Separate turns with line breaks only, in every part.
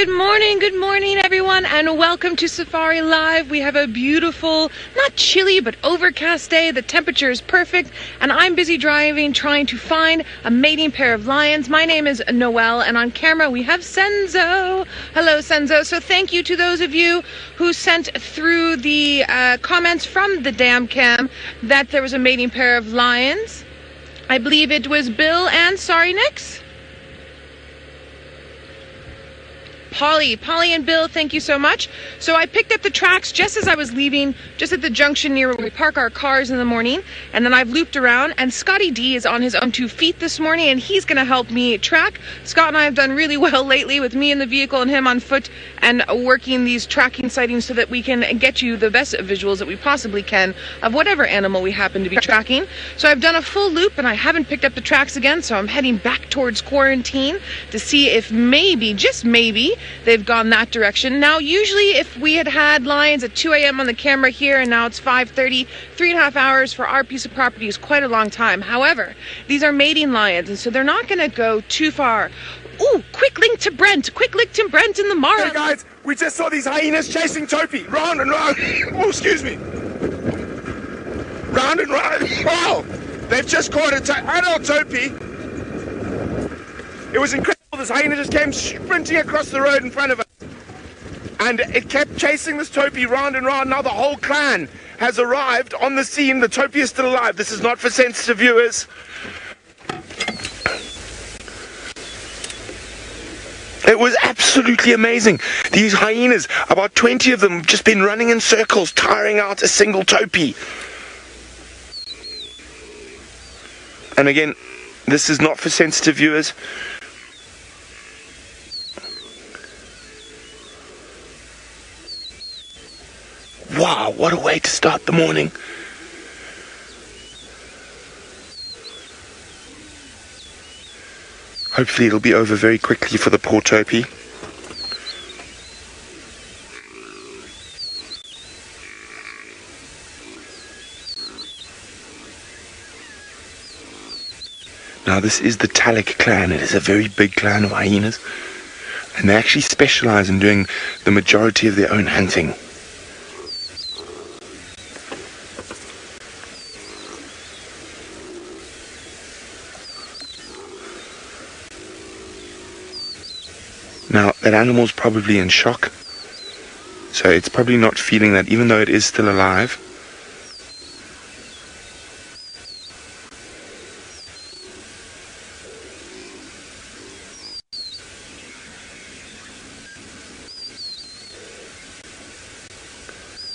Good morning everyone, and welcome to Safari Live. We have a beautiful, not chilly, but overcast day. The temperature is perfect, and I'm busy driving, trying to find a mating pair of lions. My name is Noelle, and on camera we have Senzo. Hello, Senzo. So thank you to those of you who sent through the comments from the dam cam that there was a mating pair of lions. I believe it was Bill and, sorry, Nix? Polly and Bill, thank you so much. So I picked up the tracks just as I was leaving, just at the junction near where we park our cars in the morning, and then I've looped around, and Scotty D is on his own 2 feet this morning, and he's going to help me track. Scott and I have done really well lately with me in the vehicle and him on foot and working these tracking sightings so that we can get you the best visuals that we possibly can of whatever animal we happen to be tracking. So I've done a full loop, and I haven't picked up the tracks again, so I'm heading back towards quarantine to see if maybe, just maybe, they've gone that direction. Now, usually if we had lions at 2 a.m. on the camera here and now it's 5:30, 3.5 hours for our piece of property is quite a long time. However, these are mating lions, and so they're not going to go too far. Ooh, quick link to Brent in the Mara.
Hey guys, we just saw these hyenas chasing Topi, round and round. Oh, excuse me. Round and round. Oh, they've just caught an adult Topi. It was incredible. This hyena just came sprinting across the road in front of us, and it kept chasing this Topi round and round. Now the whole clan has arrived on the scene. The Topi is still alive. This is not for sensitive viewers. It was absolutely amazing. These hyenas, about 20 of them, have just been running in circles, tiring out a single Topi. And again, this is not for sensitive viewers. Wow, what a way to start the morning. Hopefully it'll be over very quickly for the poor Topi. Now this is the Talek clan. It is a very big clan of hyenas, and they actually specialize in doing the majority of their own hunting. Now, that animal's probably in shock, so it's probably not feeling that, even though it is still alive.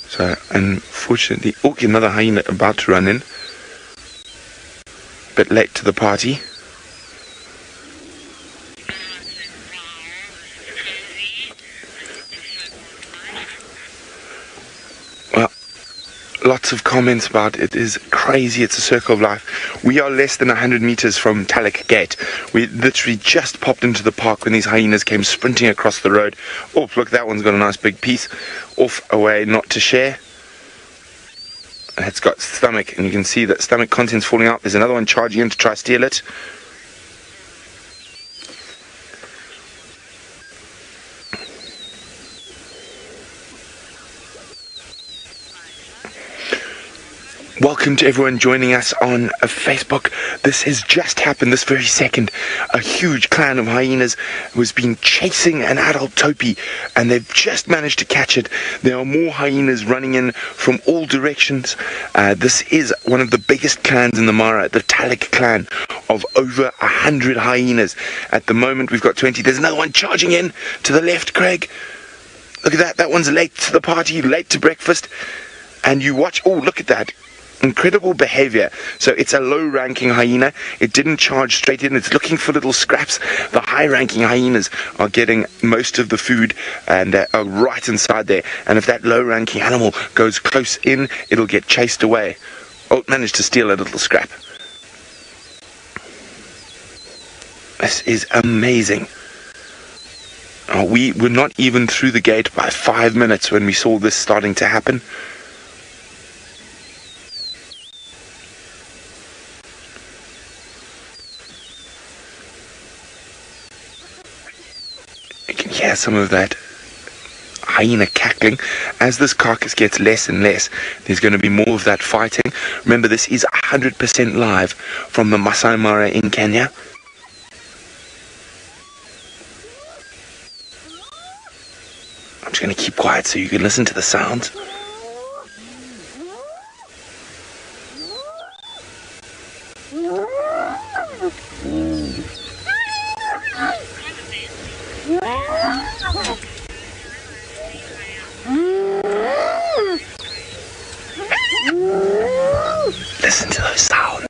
So, unfortunately, oh, another hyena about to run in. A bit late to the party. Lots of comments about it is crazy, it's a circle of life. We are less than 100 meters from Talek Gate. We literally just popped into the park when these hyenas came sprinting across the road. Oh, look, that one's got a nice big piece. Off away, not to share. It's got stomach, and you can see that stomach contents falling out. There's another one charging in to try steal it. Welcome to everyone joining us on Facebook. This has just happened this very second. A huge clan of hyenas was been chasing an adult Topi, and they've just managed to catch it. There are more hyenas running in from all directions. This is one of the biggest clans in the Mara, the Talek clan, of over 100 hyenas. At the moment we've got 20. There's another one charging in to the left, Craig. Look at that. That one's late to the party, late to breakfast. And you watch, oh, look at that. Incredible behavior. So it's a low-ranking hyena. It didn't charge straight in. It's looking for little scraps. The high-ranking hyenas are getting most of the food and are right inside there. And if that low-ranking animal goes close in, it'll get chased away. Oh, it managed to steal a little scrap. This is amazing. We were not even through the gate by 5 minutes when we saw this starting to happen. some of that hyena cackling. As this carcass gets less and less, there's going to be more of that fighting. Remember, this is 100% live from the Masai Mara in Kenya. I'm just going to keep quiet so you can listen to the sounds. Listen to those sounds.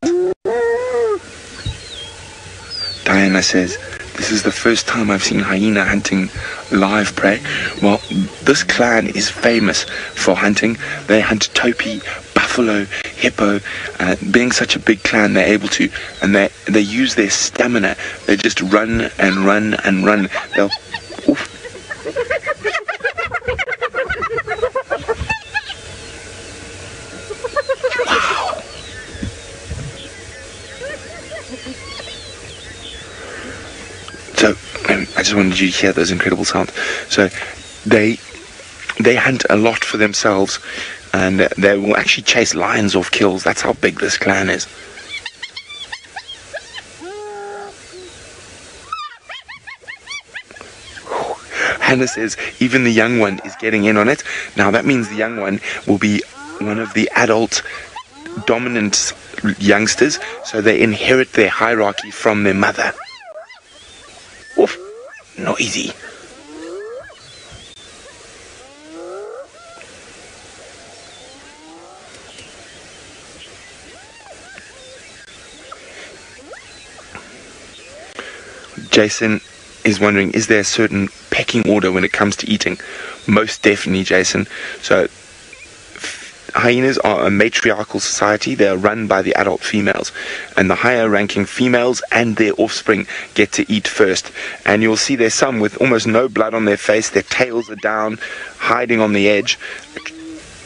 Diana says, this is the first time I've seen hyena hunting live prey. Well, this clan is famous for hunting. They hunt topi, buffalo, hippo. Being such a big clan, they're able to, and they use their stamina. They just run and run and run. They'll... Oof. So, I just wanted you to hear those incredible sounds. So, they hunt a lot for themselves, and they will actually chase lions off kills. That's how big this clan is. Hannah says even the young one is getting in on it. Now, that means the young one will be one of the adult dominant youngsters, so they inherit their hierarchy from their mother. Oof, noisy. Jason is wondering, is there a certain pecking order when it comes to eating? Most definitely, Jason. So hyenas are a matriarchal society. They are run by the adult females, and the higher ranking females and their offspring get to eat first. And you'll see there's some with almost no blood on their face. Their tails are down, hiding on the edge,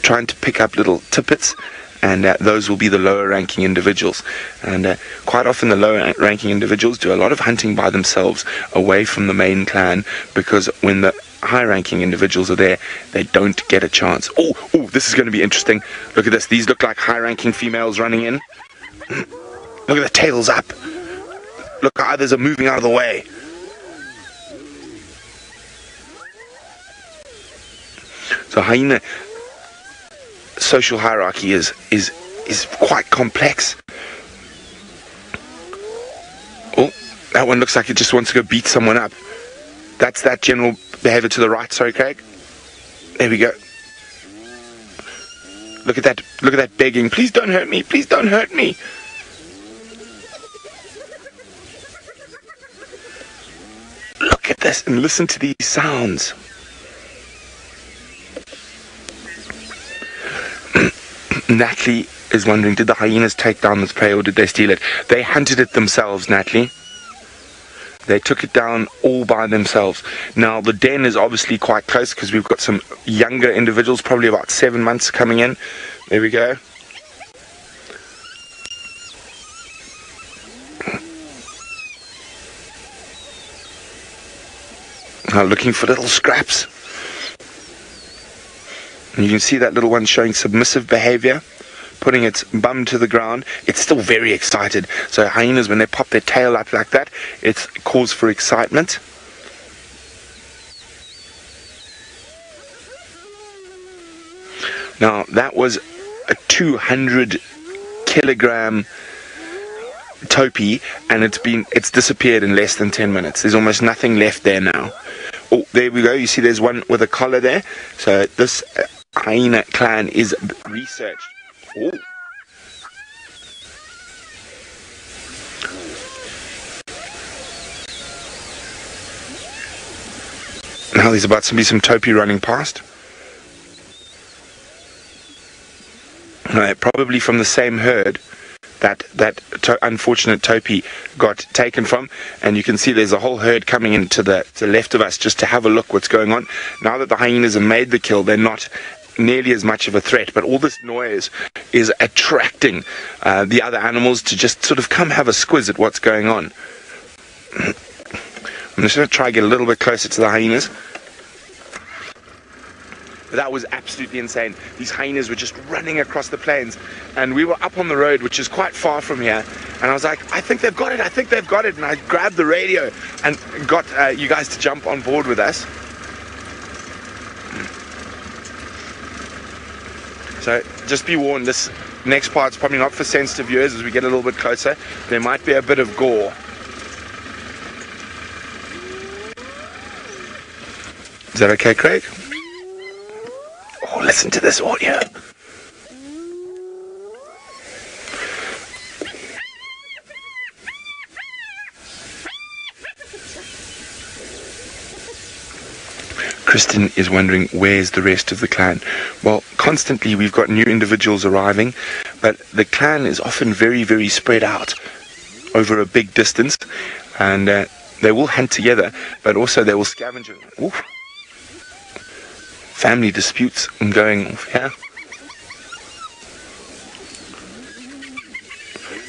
trying to pick up little tippets, and those will be the lower ranking individuals. And quite often the lower ranking individuals do a lot of hunting by themselves away from the main clan, because when the high-ranking individuals are there, they don't get a chance. Oh, this is going to be interesting. Look at this. These look like high-ranking females running in. Look at the tails up. Look how others are moving out of the way. So hyena social hierarchy is quite complex. Oh, that one looks like it just wants to go beat someone up. That's that general behavior to the right. Sorry, Craig. There we go. Look at that begging. Please don't hurt me. Please don't hurt me. Look at this and listen to these sounds. Natalie is wondering, did the hyenas take down this prey or did they steal it? They hunted it themselves, Natalie. They took it down all by themselves. Now, the den is obviously quite close because we've got some younger individuals, probably about 7 months, coming in. There we go. Now, looking for little scraps. And you can see that little one showing submissive behavior, putting its bum to the ground. It's still very excited. So hyenas, when they pop their tail up like that, it's cause for excitement. Now, that was a 200 kilogram topi, and it's disappeared in less than 10 minutes. There's almost nothing left there now. Oh, there we go. You see there's one with a collar there. So this hyena clan is researched. Oh. Now there's about to be some topi running past. Probably from the same herd that unfortunate topi got taken from, and you can see there's a whole herd coming into the left of us just to have a look what's going on. Now that the hyenas have made the kill, they're not nearly as much of a threat, but all this noise is attracting the other animals to just sort of come have a squiz at what's going on. I'm just going to try and get a little bit closer to the hyenas. But that was absolutely insane. These hyenas were just running across the plains, and we were up on the road, which is quite far from here, and I was like, I think they've got it, I think they've got it, and I grabbed the radio and got you guys to jump on board with us. So just be warned, this next part's probably not for sensitive viewers. As we get a little bit closer, there might be a bit of gore. Is that okay, Craig? Oh, listen to this audio. Kristen is wondering, where's the rest of the clan? Well, constantly we've got new individuals arriving, but the clan is often very, very spread out over a big distance, and they will hunt together, but also they will scavenge. Ooh. Family disputes going off here.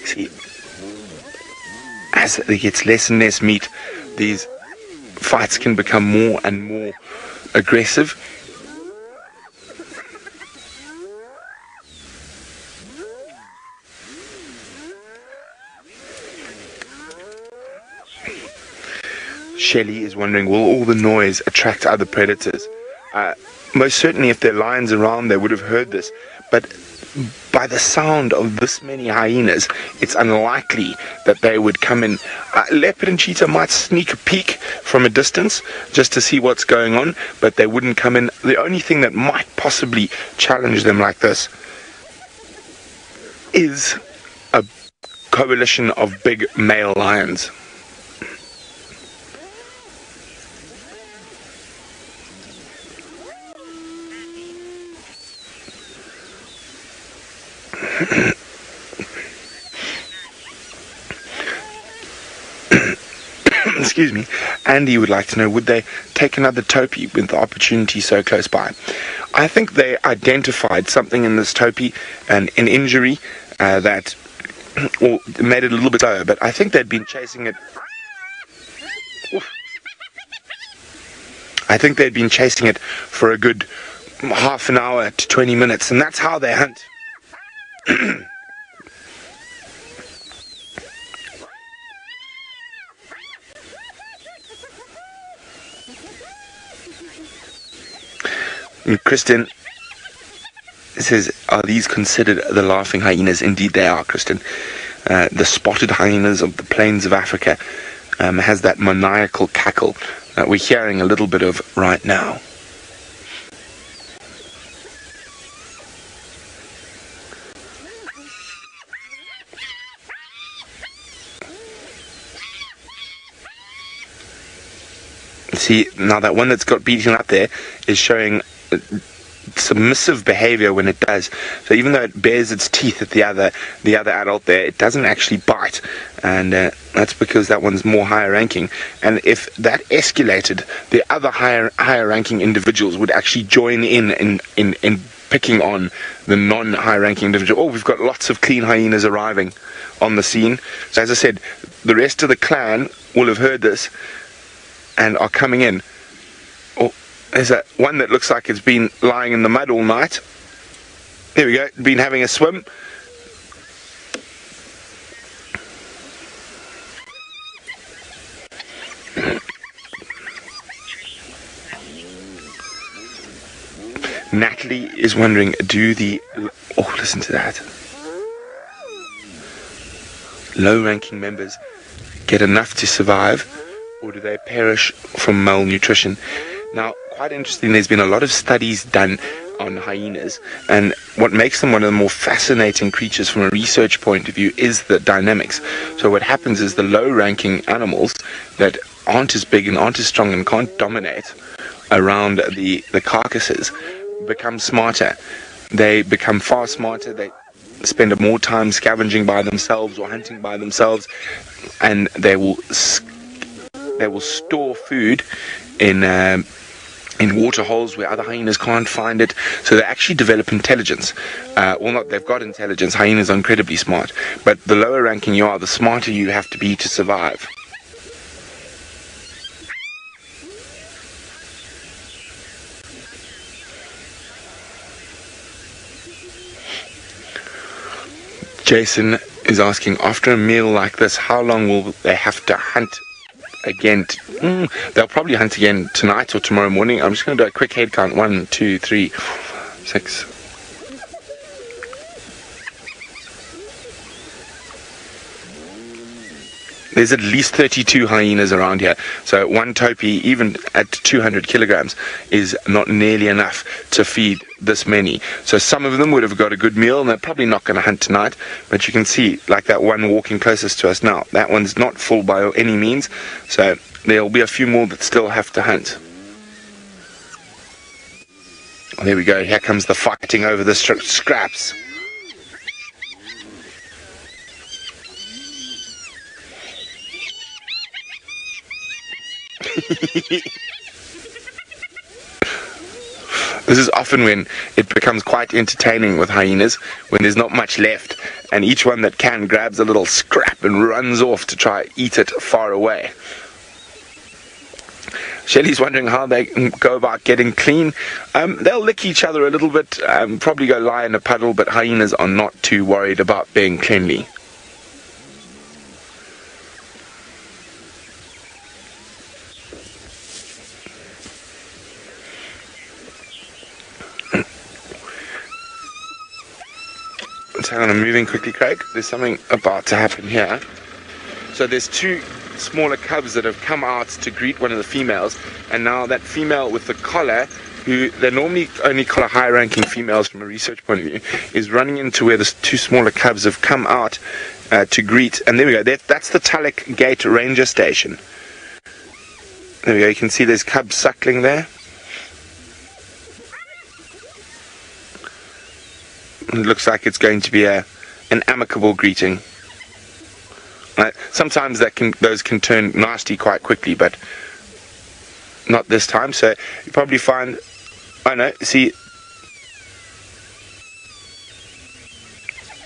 See, as it gets less and less meat, these fights can become more and more aggressive. Shelley is wondering, will all the noise attract other predators? Most certainly if there are lions around, they would have heard this, but by the sound of this many hyenas, it's unlikely that they would come in. Leopard and cheetah might sneak a peek from a distance just to see what's going on, but they wouldn't come in. The only thing that might possibly challenge them like this is a coalition of big male lions. Excuse me. Andy would like to know, would they take another Topi with the opportunity so close by? I think they identified something in this Topi, an injury that or made it a little bit slower, but I think they'd been chasing it. Oof. I think they'd been chasing it for a good half an hour to 20 minutes, and that's how they hunt. Kristen says, are these considered the laughing hyenas? Indeed they are, Kristen. The spotted hyenas of the plains of Africa has that maniacal cackle that we're hearing a little bit of right now. See, now that one that's got beaten up there is showing submissive behavior when it does. So even though it bares its teeth at the other adult there, it doesn't actually bite, and that's because that one's more higher ranking. And if that escalated, the other higher ranking individuals would actually join in picking on the non-high ranking individual. Oh, we've got lots of clean hyenas arriving on the scene. So as I said, the rest of the clan will have heard this and are coming in. Oh, there's that one that looks like it's been lying in the mud all night. There we go, been having a swim. Natalie is wondering, oh, listen to that. Low-ranking members get enough to survive, or do they perish from malnutrition? Now, quite interesting, there's been a lot of studies done on hyenas, and what makes them one of the more fascinating creatures from a research point of view is the dynamics. So what happens is the low-ranking animals that aren't as big and aren't as strong and can't dominate around the carcasses become smarter. They become far smarter. They spend more time scavenging by themselves or hunting by themselves, and they will store food in waterholes where other hyenas can't find it. So they actually develop intelligence. They've got intelligence. Hyenas are incredibly smart, but the lower ranking you are, the smarter you have to be to survive. Jason is asking, after a meal like this, how long will they have to hunt again? They'll probably hunt again tonight or tomorrow morning. I'm just going to do a quick head count. 1, 2, 3, 6. There's at least 32 hyenas around here. So one Topi, even at 200 kilograms, is not nearly enough to feed this many. So some of them would have got a good meal, and they're probably not going to hunt tonight. But you can see, like that one walking closest to us now, that one's not full by any means. So there'll be a few more that still have to hunt. There we go. Here comes the fighting over the scraps. This is often when it becomes quite entertaining with hyenas, when there's not much left, and each one that can grabs a little scrap and runs off to try eat it far away. Shelley's wondering how they go about getting clean. They'll lick each other a little bit, probably go lie in a puddle, but hyenas are not too worried about being cleanly. So I'm moving quickly, Craig. There's something about to happen here. So there's two smaller cubs that have come out to greet one of the females, and now that female with the collar, who they normally only collar high-ranking females from a research point of view, is running into where the two smaller cubs have come out to greet. And there we go. That's the Tulloch Gate Ranger Station. There we go. You can see there's cubs suckling there. It looks like it's going to be an amicable greeting. Sometimes those can turn nasty quite quickly, but not this time. So you probably find, oh no, see,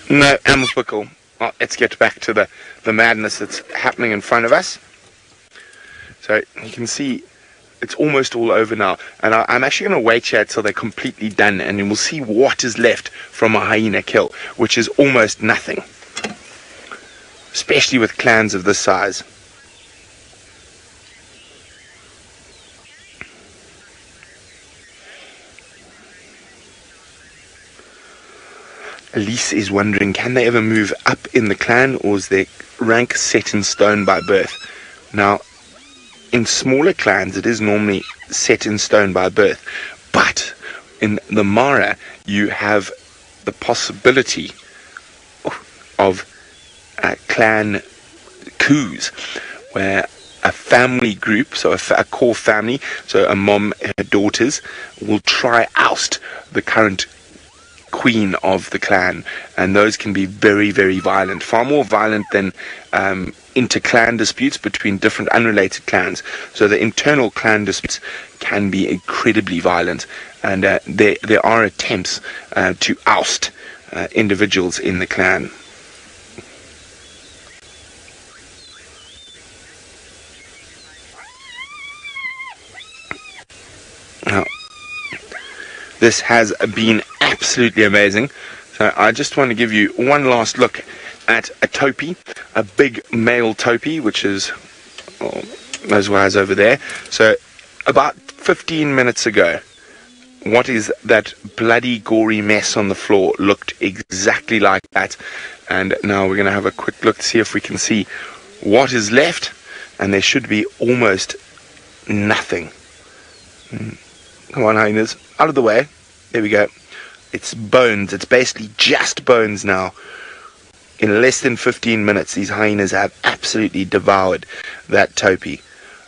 no, amicable. Well, let's get back to the madness that's happening in front of us. So you can see it's almost all over now, and I'm actually going to wait here till they're completely done, and then we'll see what is left from a hyena kill, which is almost nothing, especially with clans of this size. Elise is wondering, can they ever move up in the clan, or is their rank set in stone by birth? Now, in smaller clans, it is normally set in stone by birth, but in the Mara, you have the possibility of clan coups, where a family group, so a core family, so a mom and her daughters, will try oust the current queen of the clan, and those can be very, very violent, far more violent than inter-clan disputes between different unrelated clans. So the internal clan disputes can be incredibly violent, and there are attempts to oust individuals in the clan. Now, this has been absolutely amazing. So I just want to give you one last look at a Topi, a big male Topi, which is those wires over there. So about 15 minutes ago, what is that bloody gory mess on the floor looked exactly like that. And now we're going to have a quick look to see if we can see what is left, and there should be almost nothing. Come on, hyenas, out of the way. There we go. It's bones. It's basically just bones now. In less than 15 minutes, these hyenas have absolutely devoured that Topi.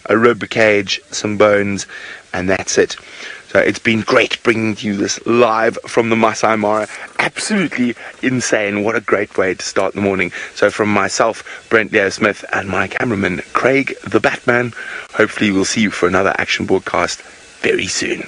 A rib cage, some bones, and that's it. So it's been great bringing you this live from the Masai Mara. Absolutely insane. What a great way to start the morning. So from myself, Brent Leo Smith, and my cameraman, Craig the Batman, hopefully we'll see you for another action broadcast very soon.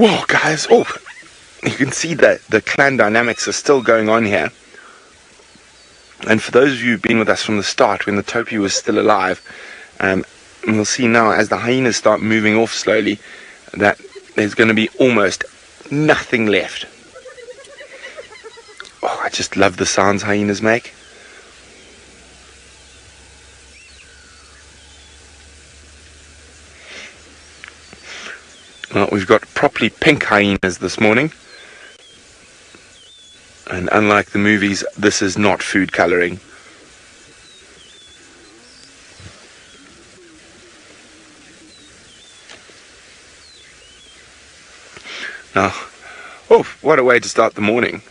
Whoa, guys. Oh, you can see that the clan dynamics are still going on here. And for those of you who've been with us from the start, when the Topi was still alive, we'll see now as the hyenas start moving off slowly that there's going to be almost nothing left. Oh, I just love the sounds hyenas make. Well, we've got properly pink hyenas this morning. And unlike the movies, this is not food coloring. Now, oh, what a way to start the morning.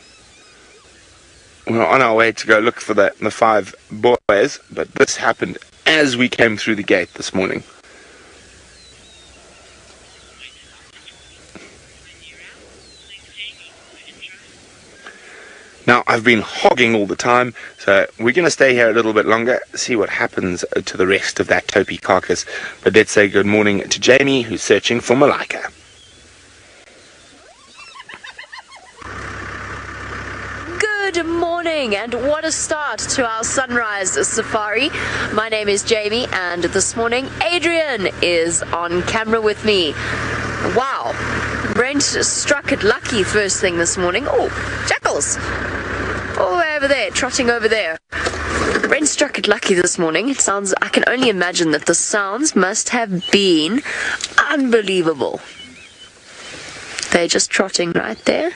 We're on our way to go look for the 5 boys, but this happened as we came through the gate this morning. Now, I've been hogging all the time, so we're going to stay here a little bit longer, see what happens to the rest of that Topi carcass. But let's say good morning to Jamie, who's searching for Malika.
Good morning, and what a start to our sunrise safari. My name is Jamie, and this morning Adrian is on camera with me. Wow, Brent struck it lucky first thing this morning. Oh, jackals! All the way over there, trotting over there. Brent struck it lucky this morning. It sounds, I can only imagine that the sounds must have been unbelievable. They're just trotting right there.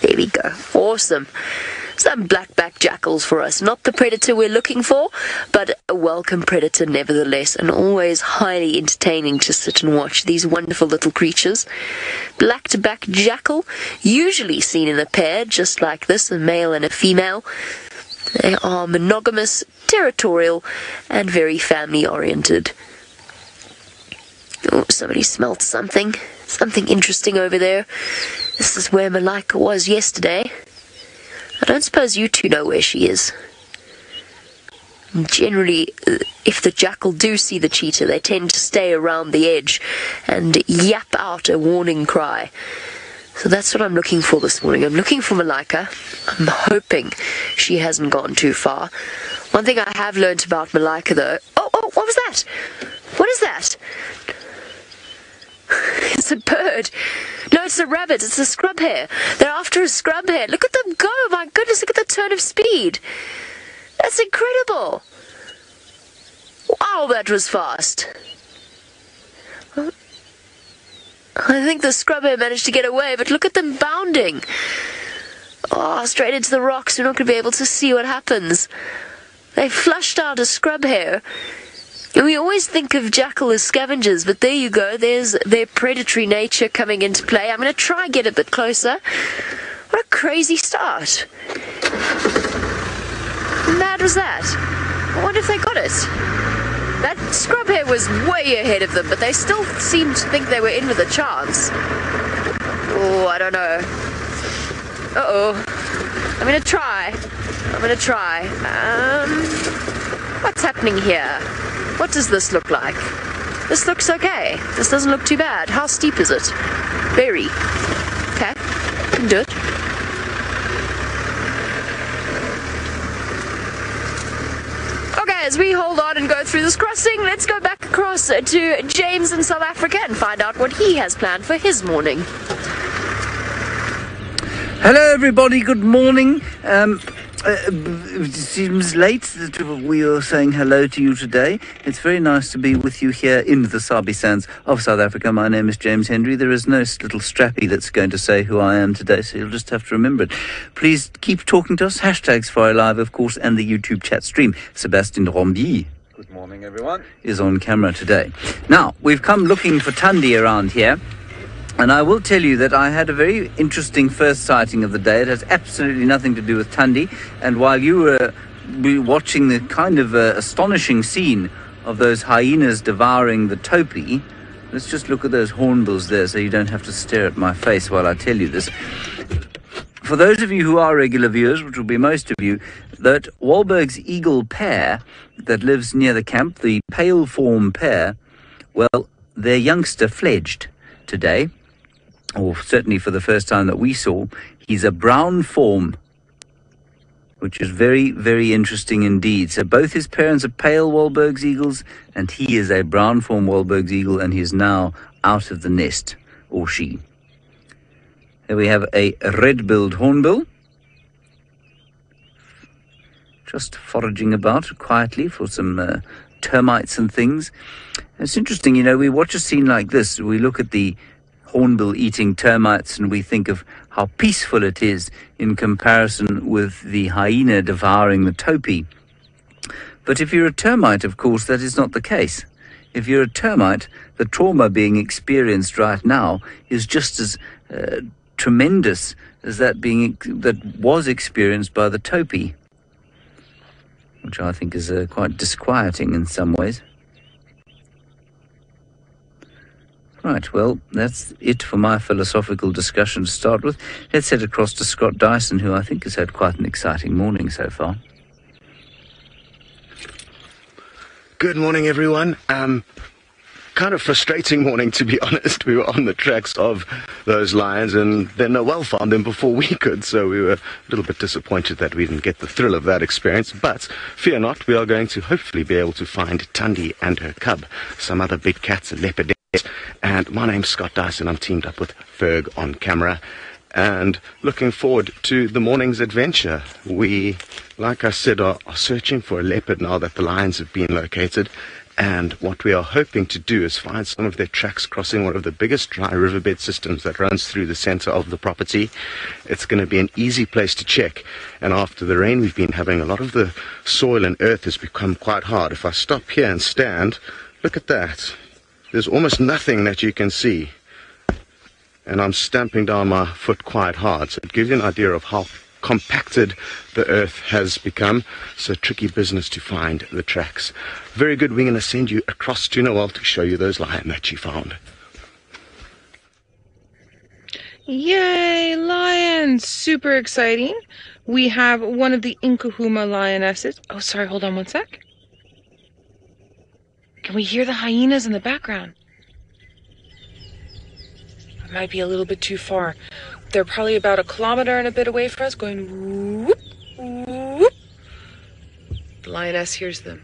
There we go. Awesome. Some black-backed jackals for us. Not the predator we're looking for, but a welcome predator nevertheless, and always highly entertaining to sit and watch these wonderful little creatures. Black-backed jackal, usually seen in a pair, just like this, a male and a female. They are monogamous, territorial, and very family-oriented. Oh, somebody smelt something. Something interesting over there. This is where Malika was yesterday. I don't suppose you two know where she is. Generally, if the jackal do see the cheetah, they tend to stay around the edge and yap out a warning cry. So that's what I'm looking for this morning. I'm looking for Malika. I'm hoping she hasn't gone too far. One thing I have learnt about Malika, though... Oh, what was that? What is that? It's a bird. No, it's a rabbit. It's a scrub hare. They're after a scrub hare. Look at them go. My goodness, look at the turn of speed. That's incredible. Wow, that was fast. I think the scrub hare managed to get away, but look at them bounding. Oh, straight into the rocks. We're not going to be able to see what happens. They flushed out a scrub hare. We always think of jackal as scavengers, but there you go, there's their predatory nature coming into play. I'm going to try and get a bit closer. What a crazy start. How mad was that? I wonder if they got it. That scrub hare was way ahead of them, but they still seemed to think they were in with a chance. Oh, I don't know. Uh-oh. I'm going to try. What's happening here? What does this look like? This looks okay. This doesn't look too bad. How steep is it? Very. Okay, can do it. Okay, as we hold on and go through this crossing, let's go back across to James in South Africa and find out what he has planned for his morning.
Hello everybody, good morning. It seems late that we are saying hello to you today. It's very nice to be with you here in the Sabi sands of South Africa. My name is James Henry. There is no little strappy that's going to say who I am today, so you'll just have to remember it. Please keep talking to us. Hashtags for our live, of course, and the YouTube chat stream. Sebastian Rombi.
Good morning, everyone.
Is on camera today. Now, we've come looking for Tundi around here. And I will tell you that I had a very interesting first sighting of the day. It has absolutely nothing to do with Tundi. And while you were watching the kind of astonishing scene of those hyenas devouring the Topi, let's just look at those hornbills there so you don't have to stare at my face while I tell you this. For those of you who are regular viewers, which will be most of you, that Wahlberg's eagle pair that lives near the camp, the pale form pair, well, their youngster fledged today. or certainly for the first time that we saw, he's a brown form, which is very, very interesting indeed. So both his parents are pale Wahlberg's eagles, and he is a brown form Wahlberg's eagle, and he is now out of the nest, or she. Here we have a red-billed hornbill, just foraging about quietly for some termites and things. It's interesting, you know, we watch a scene like this, we look at the hornbill eating termites and we think of how peaceful it is in comparison with the hyena devouring the topi. But if you're a termite, of course, that is not the case. If you're a termite, the trauma being experienced right now is just as tremendous as that was experienced by the topi, which I think is quite disquieting in some ways. Right, well, that's it for my philosophical discussion to start with. Let's head across to Scott Dyson, who I think has had quite an exciting morning so far.
Good morning, everyone. Kind of frustrating morning, to be honest. We were on the tracks of those lions, and then Noel found them before we could, so we were a little bit disappointed that we didn't get the thrill of that experience. But fear not, we are going to hopefully be able to find Thandi and her cub, some other big cats, leopards. And my name's Scott Dyson. I'm teamed up with Ferg on camera, and looking forward to the morning's adventure. We, like I said, are searching for a leopard now that the lions have been located. And what we are hoping to do is find some of their tracks crossing one of the biggest dry riverbed systems that runs through the center of the property. It's going to be an easy place to check. And after the rain we've been having, a lot of the soil and earth has become quite hard. If I stop here and stand, look at that. There's almost nothing that you can see. And I'm stamping down my foot quite hard. So it gives you an idea of how compacted the earth has become. So tricky business to find the tracks. Very good. We're going to send you across to Noel to show you those lions that she found.
Yay, lions! Super exciting. We have one of the Nhenha lionesses. Oh, sorry, hold on one sec. Can we hear the hyenas in the background? It might be a little bit too far. They're probably about 1 kilometer and a bit away from us, going whoop, whoop. The lioness hears them.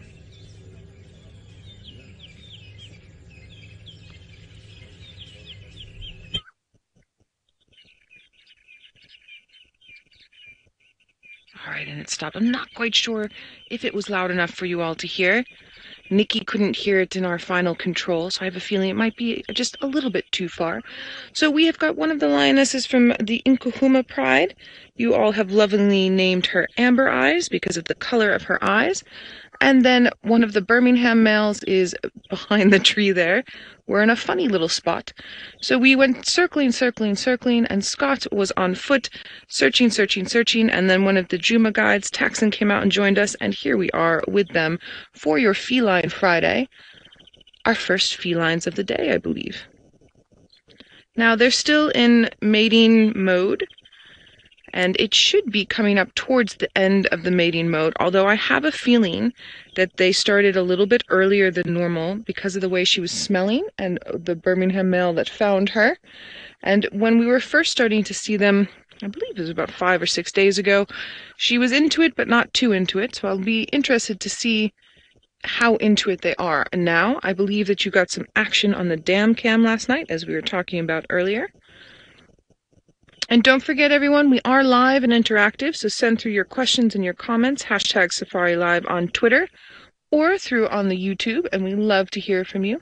All right, and it stopped. I'm not quite sure if it was loud enough for you all to hear. Nikki couldn't hear it in our final control, so I have a feeling it might be just a little bit too far. So we have got one of the lionesses from the Nhenha pride. You all have lovingly named her Amber Eyes because of the color of her eyes. And then one of the Birmingham males is behind the tree there. We're in a funny little spot. So we went circling, and Scott was on foot, searching, and then one of the Djuma guides, Taxon, came out and joined us, and here we are with them for your Feline Friday, our first felines of the day, I believe. Now, they're still in mating mode, and it should be coming up towards the end of the mating mode, although I have a feeling that they started a little bit earlier than normal because of the way she was smelling and the Birmingham male that found her. And when we were first starting to see them, I believe it was about 5 or 6 days ago, she was into it but not too into it, so I'll be interested to see how into it they are. And now I believe that you got some action on the dam cam last night, as we were talking about earlier. And don't forget, everyone, we are live and interactive, so send through your questions and your comments, hashtag Safari Live on Twitter, or through on the YouTube, and we love to hear from you.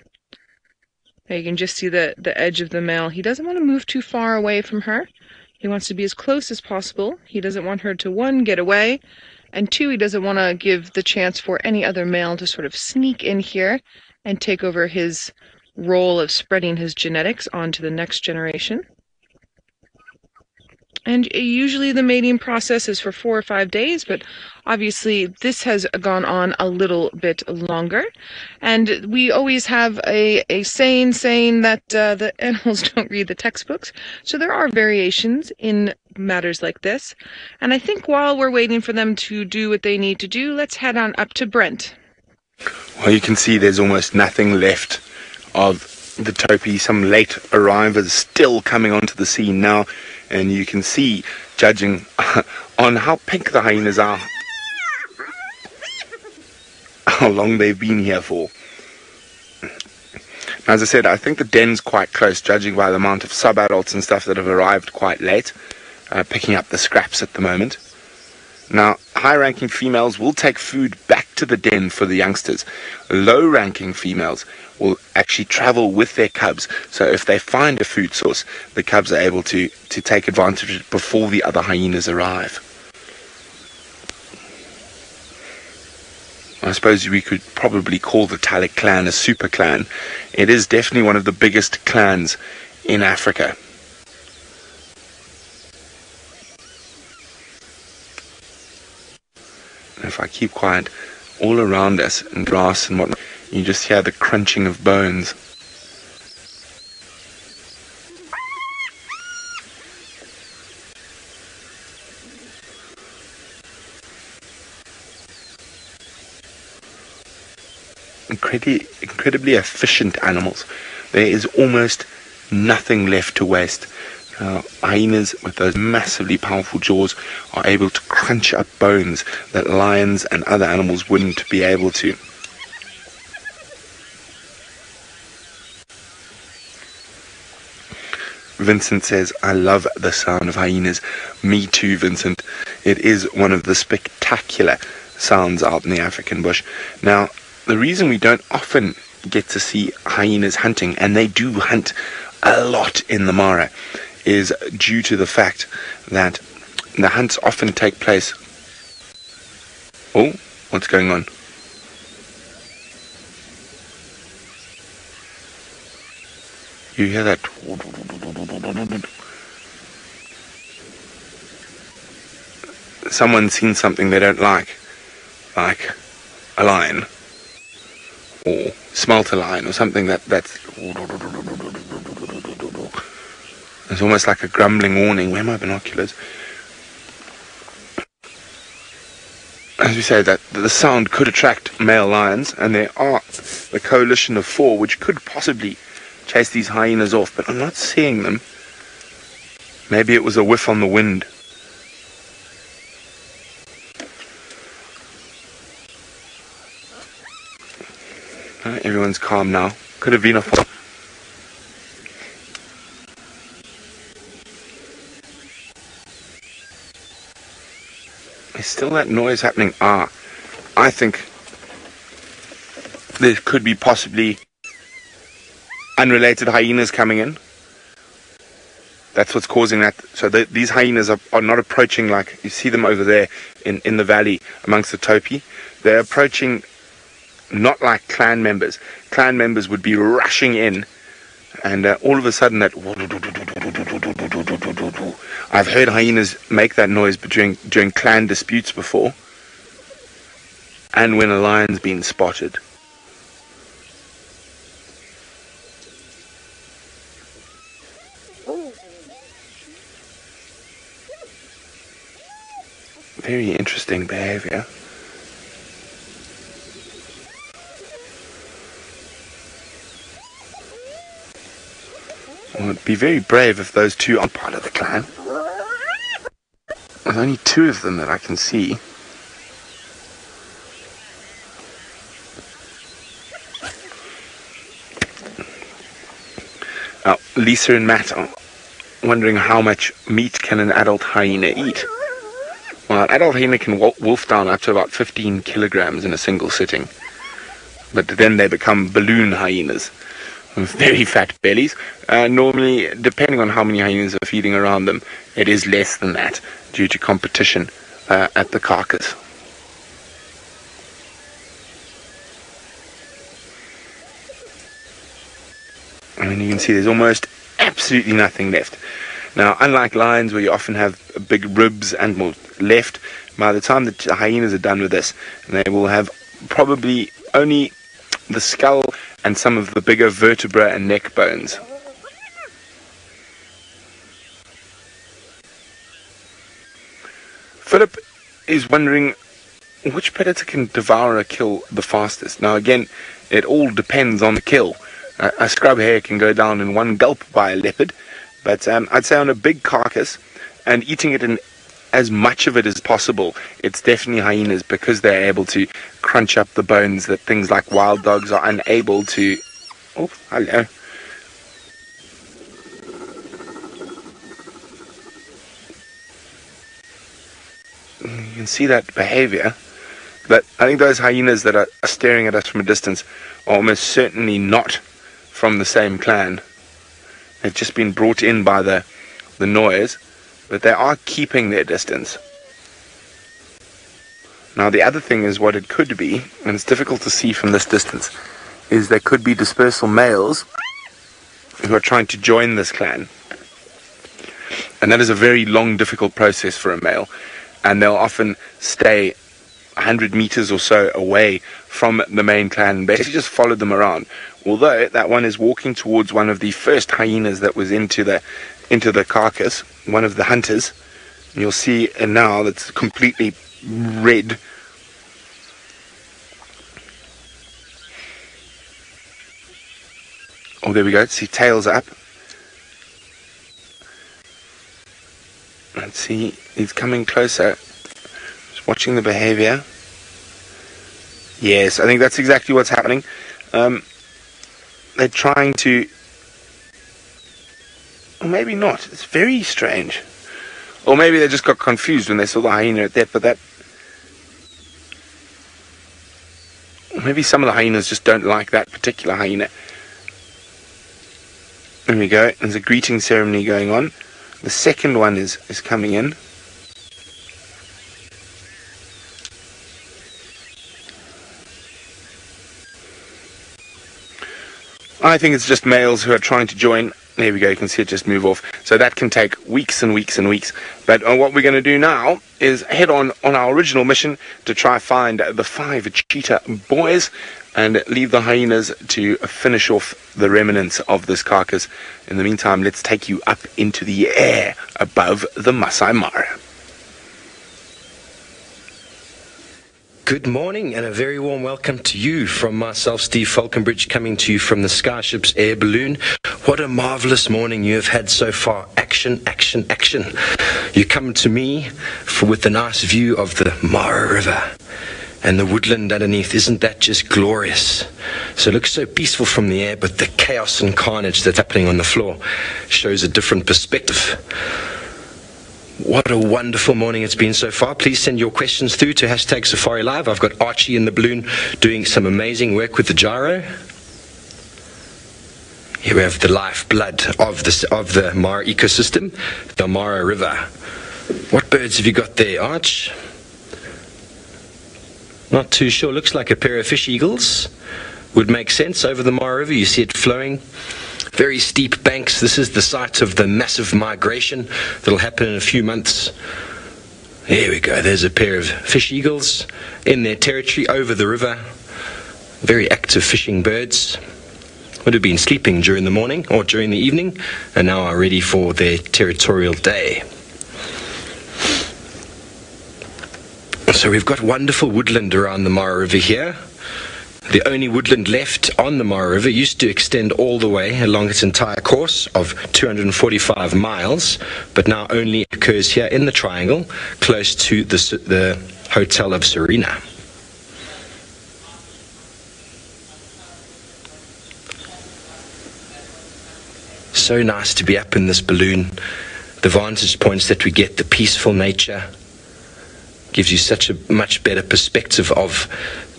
Now you can just see the edge of the male. He doesn't want to move too far away from her. He wants to be as close as possible. He doesn't want her to, 1, get away, and 2, he doesn't want to give the chance for any other male to sort of sneak in here and take over his role of spreading his genetics onto the next generation. And usually the mating process is for 4 or 5 days, but obviously this has gone on a little bit longer. And we always have a saying that the animals don't read the textbooks. So there are variations in matters like this. And I think while we're waiting for them to do what they need to do, let's head on up to Brent.
Well, you can see there's almost nothing left of the Topi, some late arrivals still coming onto the scene now, and you can see, judging on how pink the hyenas are, how long they've been here for. As I said, I think the den's quite close, judging by the amount of sub-adults and stuff that have arrived quite late, picking up the scraps at the moment. Now, high-ranking females will take food back to the den for the youngsters. Low-ranking females will actually travel with their cubs, so if they find a food source, the cubs are able to take advantage of it before the other hyenas arrive. I suppose we could probably call the Talik clan a super clan. It is definitely one of the biggest clans in Africa. And if I keep quiet, all around us and grass and whatnot, you just hear the crunching of bones. Incredibly efficient animals. There is almost nothing left to waste. Hyenas with those massively powerful jaws are able to crunch up bones that lions and other animals wouldn't be able to. Vincent says, I love the sound of hyenas. Me too, Vincent. It is one of the spectacular sounds out in the African bush. Now, the reason we don't often get to see hyenas hunting, and they do hunt a lot in the Mara, is due to the fact that the hunts often take place... Oh, what's going on? You hear that? Someone's seen something they don't like a lion, or smelt a lion, or something that's... It's almost like a grumbling warning. Where are my binoculars? As we say, that the sound could attract male lions, and there are a coalition of 4 which could possibly chase these hyenas off, but I'm not seeing them. Maybe it was a whiff on the wind. Everyone's calm now. Could have been a... There's still that noise happening. I think there could be possibly unrelated hyenas coming in. That's what's causing that. So these hyenas are not approaching like you see them over there in the valley amongst the Topi. They're approaching not like clan members. Clan members would be rushing in, and all of a sudden that... I've heard hyenas make that noise during clan disputes before, and when a lion's been spotted. Very interesting behavior. Well, it'd be very brave if those two aren't part of the clan. There's only 2 of them that I can see. Now, Lisa and Matt are wondering how much meat can an adult hyena eat. Well, an adult hyena can wolf down up to about 15 kilograms in a single sitting. But then they become balloon hyenas with very fat bellies. Normally, depending on how many hyenas are feeding around them, it is less than that due to competition at the carcass. I mean, you can see there's almost absolutely nothing left. Now, unlike lions where you often have big ribs and more left, by the time the hyenas are done with this, they will have probably only the skull and some of the bigger vertebra and neck bones. Philip is wondering which predator can devour or kill the fastest. Now again, it all depends on the kill. A scrub hare can go down in one gulp by a leopard, but I'd say on a big carcass and eating it in as much of it as possible, it's definitely hyenas, because they're able to crunch up the bones that things like wild dogs are unable to. Oh, hello. You can see that behavior, but I think those hyenas that are staring at us from a distance are almost certainly not from the same clan. They've just been brought in by the noise, but they are keeping their distance. Now the other thing is what it could be, and it's difficult to see from this distance, is there could be dispersal males who are trying to join this clan. And that is a very long, difficult process for a male. And they'll often stay 100 meters or so away from the main clan and basically just follow them around. Although that one is walking towards one of the first hyenas that was into the carcass, one of the hunters. And you'll see now that's completely red. Oh, there we go. See, tails up. Let's see, he's coming closer. Just watching the behavior. Yes, I think that's exactly what's happening. They're trying to... Or maybe not. It's very strange. Or maybe they just got confused when they saw the hyena at that, but that... Maybe some of the hyenas just don't like that particular hyena. There we go. There's a greeting ceremony going on. The second one is coming in. I think it's just males who are trying to join. There we go, you can see it just move off. So that can take weeks and weeks and weeks. But what we're going to do now is head on our original mission to try find the 5 cheetah boys and leave the hyenas to finish off the remnants of this carcass. In the meantime, let's take you up into the air above the Masai Mara.
Good morning and a very warm welcome to you from myself, Steve Falconbridge, coming to you from the Skyship's air balloon. What a marvelous morning you have had so far. Action, action, action. You come to me with a nice view of the Mara River and the woodland underneath. Isn't that just glorious? So it looks so peaceful from the air, but the chaos and carnage that's happening on the floor shows a different perspective. What a wonderful morning it's been so far. Please send your questions through to #SafariLive. I've got Archie in the balloon doing some amazing work with the gyro. Here we have the lifeblood of the Mara ecosystem, the Mara River. What birds have you got there, Arch? Not too sure. Looks like a pair of fish eagles. Would make sense over the Mara River. You see it flowing. Very steep banks. This is the site of the massive migration that'll happen in a few months. There we go. There's a pair of fish eagles in their territory over the river. Very active fishing birds. Would have been sleeping during the morning or during the evening and now are ready for their territorial day. So we've got wonderful woodland around the Mara River here. The only woodland left on the Mara River used to extend all the way along its entire course of 245 miles, but now only occurs here in the triangle, close to the Hotel of Serena. So nice to be up in this balloon. The vantage points that we get, the peaceful nature, gives you such a much better perspective of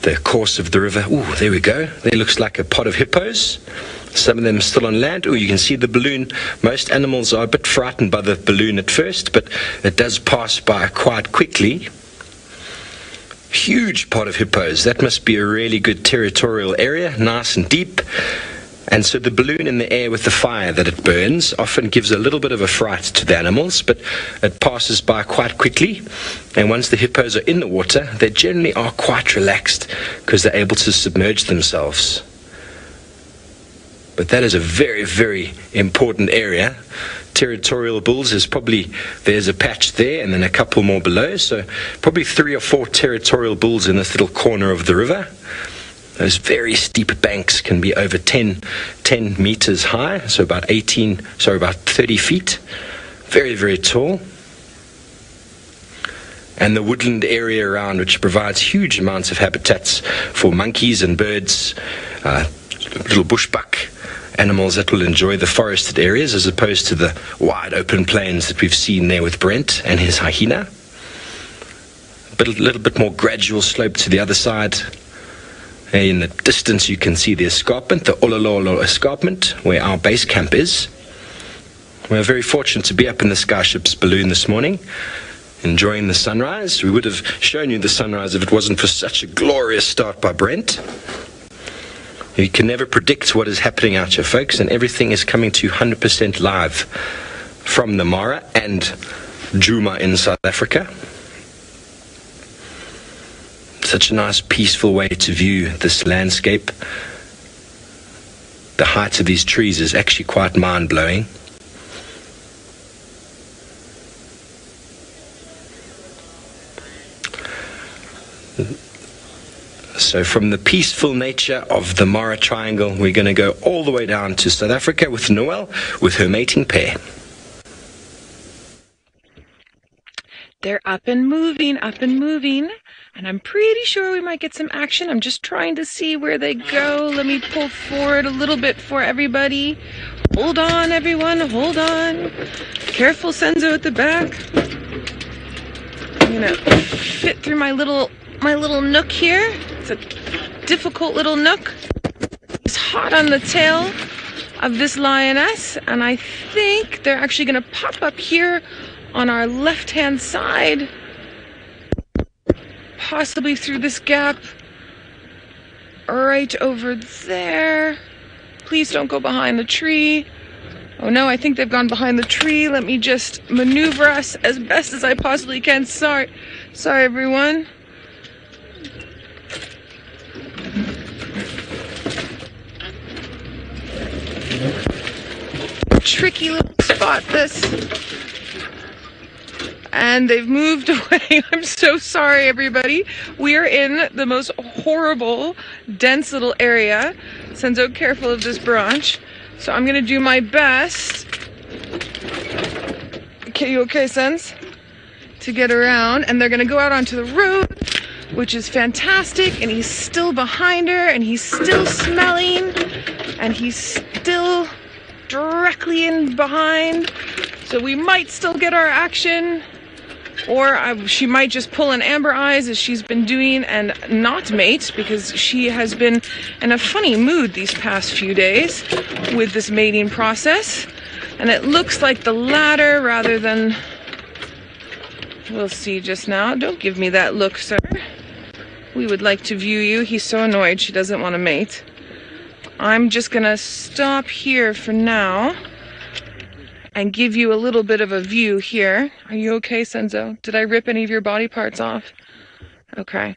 the course of the river. Ooh, there we go. There looks like a pod of hippos. Some of them still on land. Ooh, you can see the balloon. Most animals are a bit frightened by the balloon at first, but it does pass by quite quickly. Huge pod of hippos. That must be a really good territorial area, nice and deep. And so the balloon in the air with the fire that it burns often gives a little bit of a fright to the animals, but it passes by quite quickly. And once the hippos are in the water, they generally are quite relaxed because they're able to submerge themselves. But that is a very, very important area. Territorial bulls there's a patch there and then a couple more below. So probably 3 or 4 territorial bulls in this little corner of the river. Those very steep banks can be over 10 meters high, so about 30 feet. Very, very tall. And the woodland area around, which provides huge amounts of habitats for monkeys and birds, little bushbuck animals that will enjoy the forested areas, as opposed to the wide open plains that we've seen there with Brent and his hyena. But a little bit more gradual slope to the other side. In the distance you can see the escarpment, the Olololo escarpment, where our base camp is. We're very fortunate to be up in the Skyship's balloon this morning, enjoying the sunrise. We would have shown you the sunrise if it wasn't for such a glorious start by Brent. You can never predict what is happening out here, folks, and everything is coming to 100% live from the Mara and Djuma in South Africa. Such a nice, peaceful way to view this landscape. The height of these trees is actually quite mind-blowing. So from the peaceful nature of the Mara Triangle, we're going to go all the way down to South Africa with Noelle, with her mating pair.
They're up and moving, and I'm pretty sure we might get some action. I'm just trying to see where they go. Let me pull forward a little bit for everybody. Hold on, everyone, hold on. Careful, Senzo at the back. I'm gonna fit through my little nook here. It's a difficult little nook. It's hot on the tail of this lioness, and I think they're actually gonna pop up here on our left-hand side, possibly through this gap right over there. Please don't go behind the tree. Oh no, I think they've gone behind the tree. Let me just maneuver us as best as I possibly can. Sorry everyone. Tricky little spot this. And they've moved away. I'm so sorry, everybody. We are in the most horrible, dense little area. Senzo, careful of this branch. So I'm gonna do my best. Okay, you okay, Sens? To get around. And they're gonna go out onto the road, which is fantastic. And he's still behind her, and he's still smelling, and he's still directly in behind. So we might still get our action. Or she might just pull an Amber Eyes, as she's been doing, and not mate, because she has been in a funny mood these past few days with this mating process. And it looks like the latter rather than... We'll see just now. Don't give me that look, sir. We would like to view you. He's so annoyed she doesn't want to mate. I'm just going to stop here for now and give you a little bit of a view here. Are you okay, Senzo? Did I rip any of your body parts off? Okay.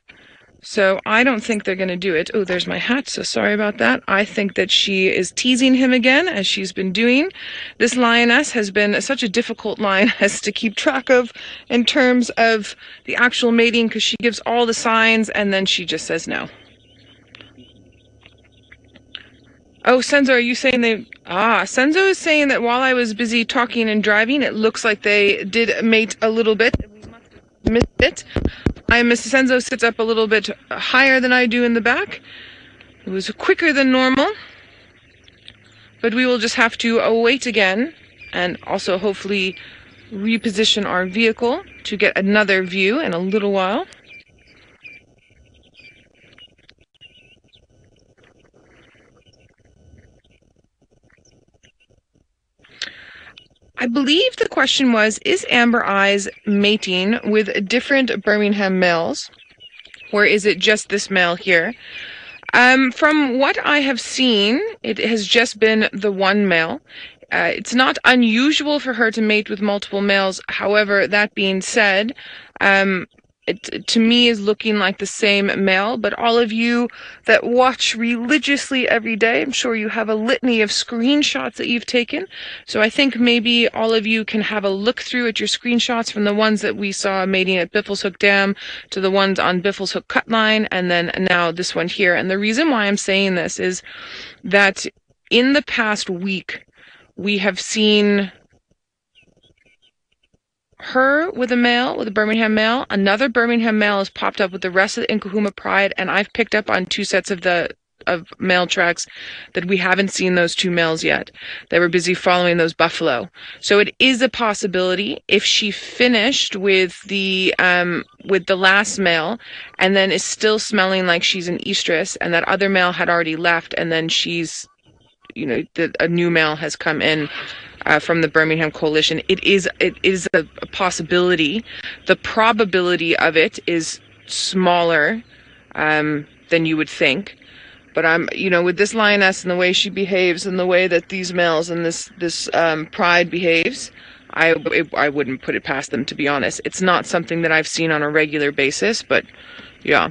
So I don't think they're going to do it. Oh, there's my hat, so sorry about that. I think that she is teasing him again, as she's been doing. This lioness has been such a difficult lioness to keep track of in terms of the actual mating, because she gives all the signs and then she just says no. Oh, Senzo, are you saying they... Senzo is saying that while I was busy talking and driving, it looks like they did mate a little bit. We must have missed it. Mr. Senzo sits up a little bit higher than I do in the back. It was quicker than normal. But we will just have to wait again, and also hopefully reposition our vehicle to get another view in a little while. I believe the question was, is Amber Eyes mating with different Birmingham males, or is it just this male here? From what I have seen, it has just been the one male. It's not unusual for her to mate with multiple males. However, that being said, It, to me, is looking like the same male, but all of you that watch religiously every day, I'm sure you have a litany of screenshots that you've taken. So I think maybe all of you can have a look through at your screenshots from the ones that we saw mating at Biffleshoek Dam to the ones on Biffleshoek Cut Line, and then now this one here. And the reason why I'm saying this is that in the past week, we have seen her with a Birmingham male. Another Birmingham male has popped up with the rest of the Nkahuma Pride, and I've picked up on 2 sets of male tracks that we haven't seen those 2 males yet. They were busy following those buffalo. So it is a possibility if she finished with the last male and then is still smelling like she's an estrus, and that other male had already left, and then she's, a new male has come in from the Birmingham Coalition. It is a possibility. The probability of it is smaller than you would think. But with this lioness and the way she behaves and the way that these males and this pride behaves, I wouldn't put it past them, to be honest. It's not something that I've seen on a regular basis, but yeah.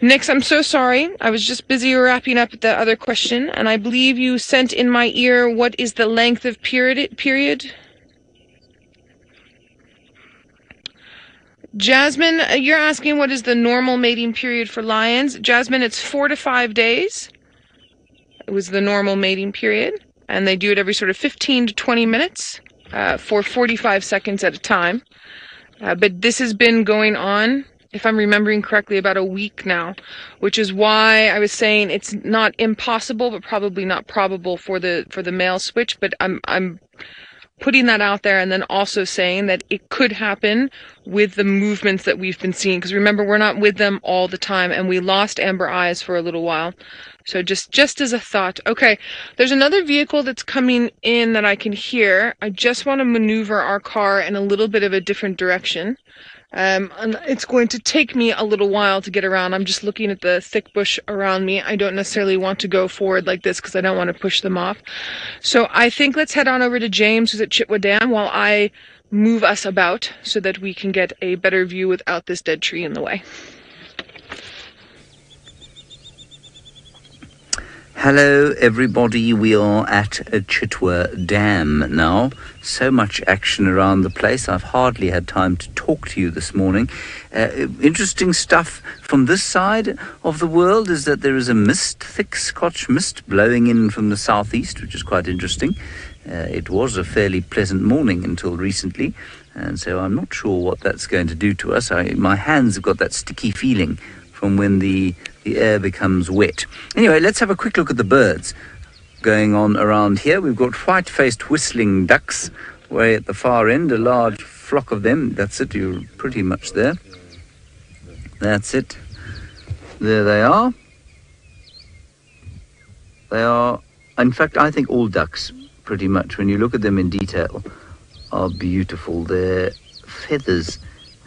Nix, I'm so sorry. I was just busy wrapping up the other question, and I believe you sent in my ear, what is the length of period? Jasmine, you're asking what is the normal mating period for lions. Jasmine, it's 4 to 5 days. It was the normal mating period, and they do it every sort of 15 to 20 minutes for 45 seconds at a time. But this has been going on, if I'm remembering correctly, about a week now, which is why I was saying it's not impossible, but probably not probable for the male switch. But I'm putting that out there, and then also saying that it could happen with the movements that we've been seeing. Because remember, we're not with them all the time, and we lost Amber Eyes for a little while. So just as a thought. Okay, there's another vehicle that's coming in that I can hear. I just want to maneuver our car in a little bit of a different direction. And it's going to take me a little while to get around. I'm just looking at the thick bush around me. I don't necessarily want to go forward like this because I don't want to push them off. So I think let's head on over to James, who's at Chitwa Dam, while I move us about so that we can get a better view without this dead tree in the way.
Hello everybody, we are at Chitwa Dam now. So much action around the place, I've hardly had time to talk to you this morning. Interesting stuff from this side of the world is that there is a mist, thick Scotch mist blowing in from the southeast, which is quite interesting. It was a fairly pleasant morning until recently, and so I'm not sure what that's going to do to us. My hands have got that sticky feeling from when the air becomes wet. Anyway, let's have a quick look at the birds going on around here. We've got white-faced whistling ducks way at the far end, a large flock of them. That's it, you're pretty much there. That's it. There they are. They are, in fact, I think all ducks, pretty much, when you look at them in detail, are beautiful. Their feathers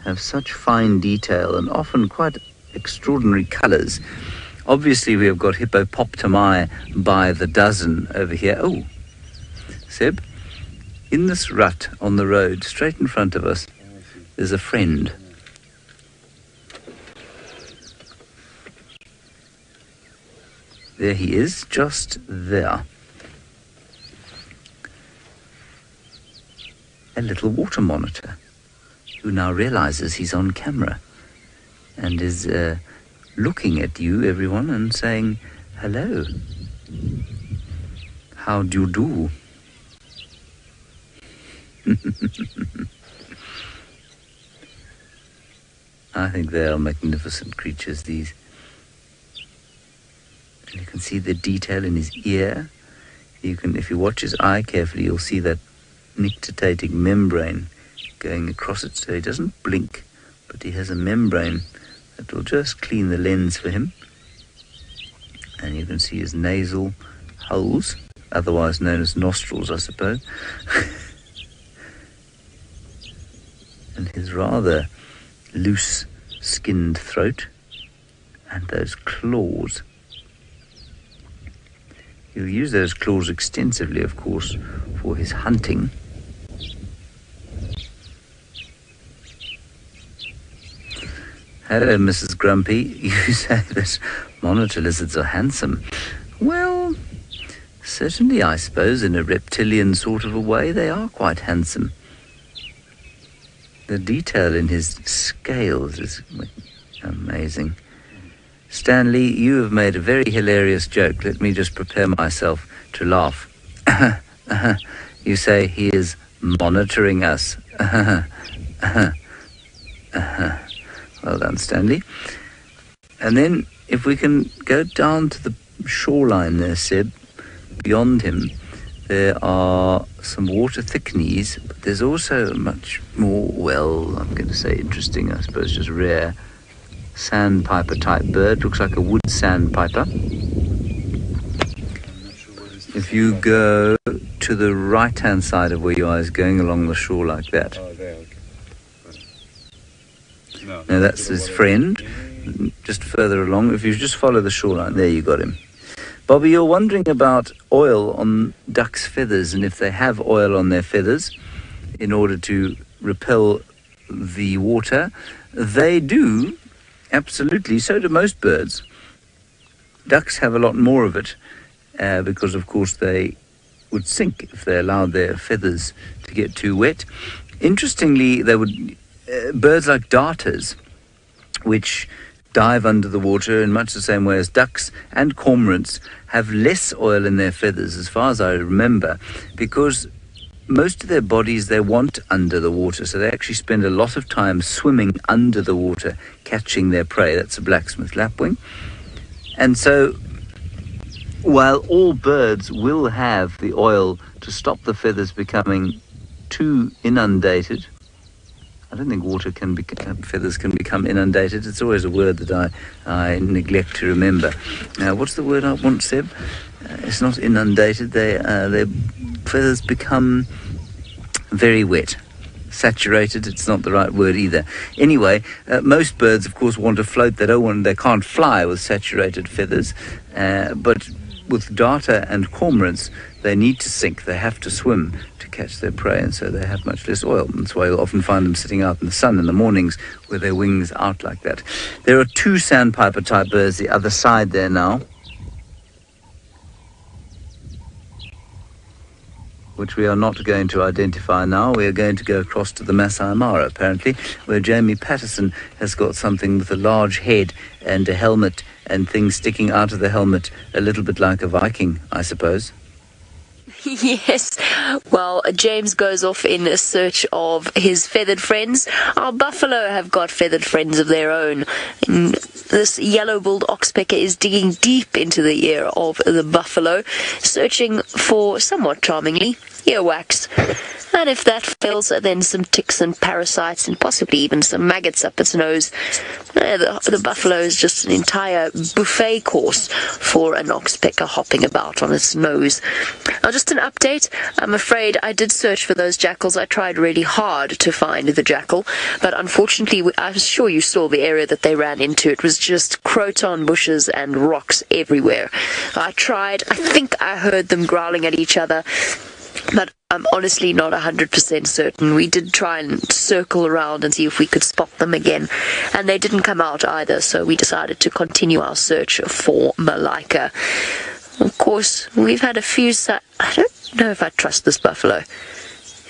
have such fine detail and often quite extraordinary colours. Obviously we have got hippopotami by the dozen over here. Oh, Seb, in this rut on the road straight in front of us there's a friend. There he is, just there. A little water monitor who now realises he's on camera and is looking at you, everyone, and saying, hello. How do you do? I think they are magnificent creatures, these. And you can see the detail in his ear. You can, if you watch his eye carefully, you'll see that nictitating membrane going across it, so he doesn't blink, but he has a membrane that will just clean the lens for him. And you can see his nasal holes, otherwise known as nostrils, I suppose. And his rather loose-skinned throat, and those claws. He'll use those claws extensively, of course, for his hunting. Hello, Mrs. Grumpy. You say that monitor lizards are handsome. Well, certainly, I suppose, in a reptilian sort of a way, they are quite handsome. The detail in his scales is amazing. Stanley, you have made a very hilarious joke. Let me just prepare myself to laugh. You say he is monitoring us. Well done, Stanley. And then, if we can go down to the shoreline there, Seb, beyond him, there are some water thickneys, but there's also much more, well, I'm going to say interesting, I suppose, just rare sandpiper type bird. Looks like a wood sandpiper. If you go to the right-hand side of where you are, is going along the shore like that. No, that's his friend. Just further along, if you just follow the shoreline, there you got him. Bobby, you're wondering about oil on ducks' feathers, and if they have oil on their feathers in order to repel the water. They do, absolutely. So do most birds. Ducks have a lot more of it because, of course, they would sink if they allowed their feathers to get too wet. Interestingly, they would birds like darters, which dive under the water in much the same way as ducks and cormorants, have less oil in their feathers, as far as I remember, because most of their bodies they want under the water, so they actually spend a lot of time swimming under the water, catching their prey. That's a blacksmith lapwing. And so, while all birds will have the oil to stop the feathers becoming too inundated, I don't think feathers can become inundated. It's always a word that I neglect to remember. What's the word I want, Seb? It's not inundated. Their feathers become very wet. Saturated, it's not the right word either. Anyway, most birds, of course, want to float. They can't fly with saturated feathers. But with darter and cormorants, they need to sink. They have to swim to catch their prey, and so they have much less oil. That's why you'll often find them sitting out in the sun in the mornings with their wings out like that. There are two sandpiper type birds the other side there now, which we are not going to identify now. We are going to go across to the Masai Mara, apparently, where Jamie Patterson has got something with a large head and a helmet and things sticking out of the helmet, a little bit like a Viking, I suppose.
Yes, well, James goes off in search of his feathered friends. Our buffalo have got feathered friends of their own. And this yellow-billed oxpecker is digging deep into the ear of the buffalo, searching for, somewhat charmingly, earwax. And if that fails, then some ticks and parasites and possibly even some maggots up its nose. The buffalo is just an entire buffet course for an oxpecker hopping about on its nose. Now, just an update. I'm afraid I did search for those jackals. I tried really hard to find the jackal, but unfortunately, I'm sure you saw the area that they ran into. It was just croton bushes and rocks everywhere. I tried. I think I heard them growling at each other, but I'm honestly not 100% certain. We did try and circle around and see if we could spot them again, and they didn't come out either, so we decided to continue our search for Malika. Of course, we've had a few I don't know if I trust this buffalo.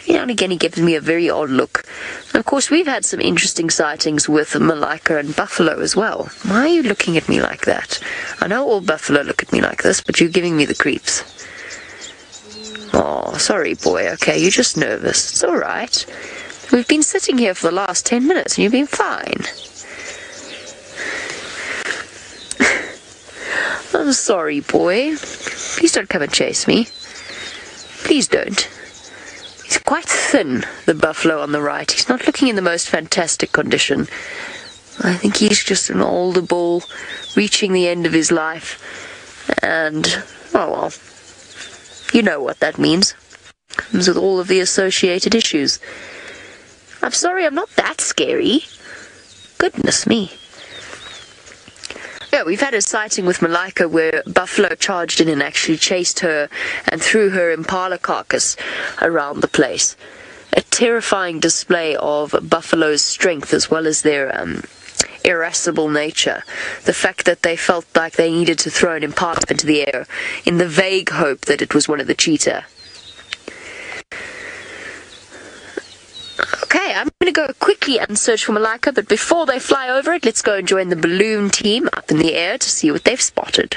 Now and again, he gives me a very odd look. And of course, we've had some interesting sightings with Malika and buffalo as well. Why are you looking at me like that? I know all buffalo look at me like this, but you're giving me the creeps. Oh, sorry, boy. Okay, you're just nervous. It's all right. We've been sitting here for the last 10 minutes and you've been fine. I'm sorry, boy. Please don't come and chase me. Please don't. He's quite thin, the buffalo on the right. He's not looking in the most fantastic condition. I think he's just an older bull reaching the end of his life. And, oh well. You know what that means. Comes with all of the associated issues. I'm sorry, I'm not that scary. Goodness me. Yeah, we've had a sighting with Malika where buffalo charged in and actually chased her and threw her impala carcass around the place. A terrifying display of buffalo's strength as well as their irascible nature. The fact that they felt like they needed to throw an impala up into the air in the vague hope that it was one of the cheetah. Okay, I'm going to go quickly and search for Malika, but before they fly over it, let's go and join the balloon team up in the air to see what they've spotted.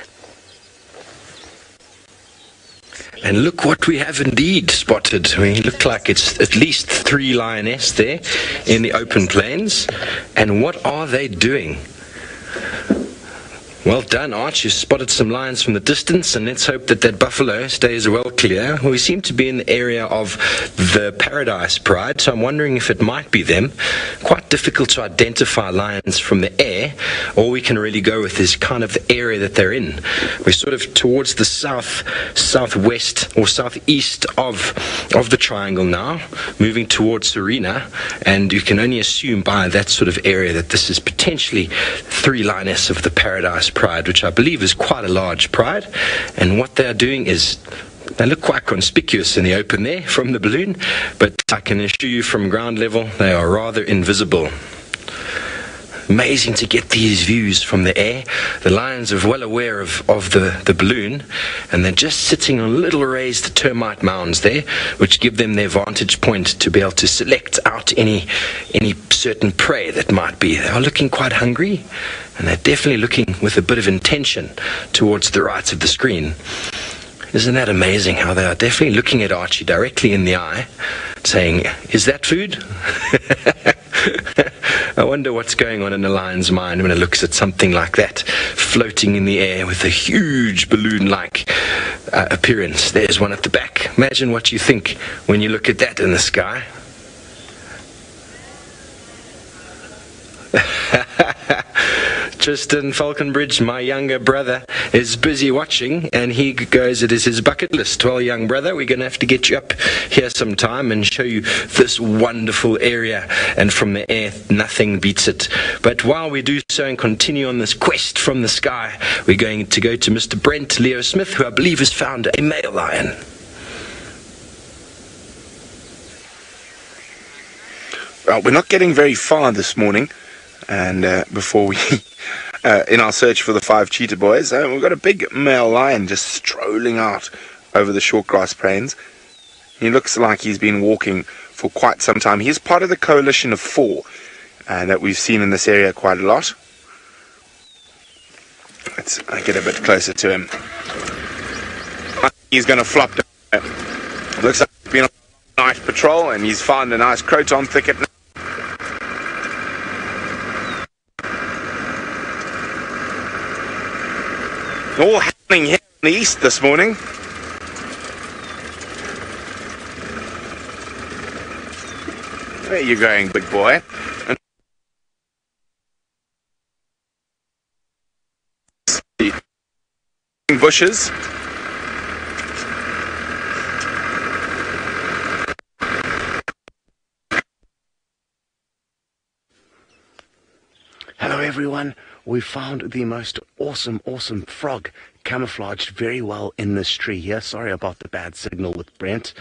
And look what we have indeed spotted. I mean, look like it's at least 3 lioness there in the open plains. And what are they doing? Well done, Arch. You spotted some lions from the distance, and let's hope that that buffalo stays well clear. We seem to be in the area of the Paradise Pride, so I'm wondering if it might be them. Quite difficult to identify lions from the air. All we can really go with is kind of the area that they're in. We're sort of towards the southwest or southeast of the triangle now, moving towards Serena, and you can only assume by that sort of area that this is potentially 3 lioness of the Paradise Pride, which I believe is quite a large pride. And what they are doing is, they look quite conspicuous in the open there from the balloon, but I can assure you from ground level they are rather invisible. Amazing to get these views from the air. The lions are well aware of the balloon, and they're just sitting on little raised termite mounds there, which give them their vantage point to be able to select out any certain prey that might be. They are looking quite hungry, and they're definitely looking with a bit of intention towards the right of the screen. Isn't that amazing how they are definitely looking at Archie directly in the eye, saying, "Is that food?" I wonder what's going on in a lion's mind when it looks at something like that, floating in the air with a huge balloon-like appearance. There's one at the back. Imagine what you think when you look at that in the sky. Tristan Falconbridge, my younger brother, is busy watching, and he goes, it is his bucket list. Well, young brother, we're going to have to get you up here sometime and show you this wonderful area, and from the air, nothing beats it. But while we do so and continue on this quest from the sky, we're going to go to Mr. Brent Leo Smith, who I believe has found a male lion.
Well, we're not getting very far this morning, and before we in our search for the 5 cheetah boys, we've got a big male lion just strolling out over the short grass plains. He looks like he's been walking for quite some time. He's part of the coalition of 4 that we've seen in this area quite a lot. Let's get a bit closer to him. He's going to flop down. Looks like he's been on a nice patrol, and he's found a nice croton thicket. All happening here in the east this morning. Where are you going, big boy? Bushes.
Hello everyone, we found the most awesome frog camouflaged very well in this tree here. Sorry about the bad signal with Brent,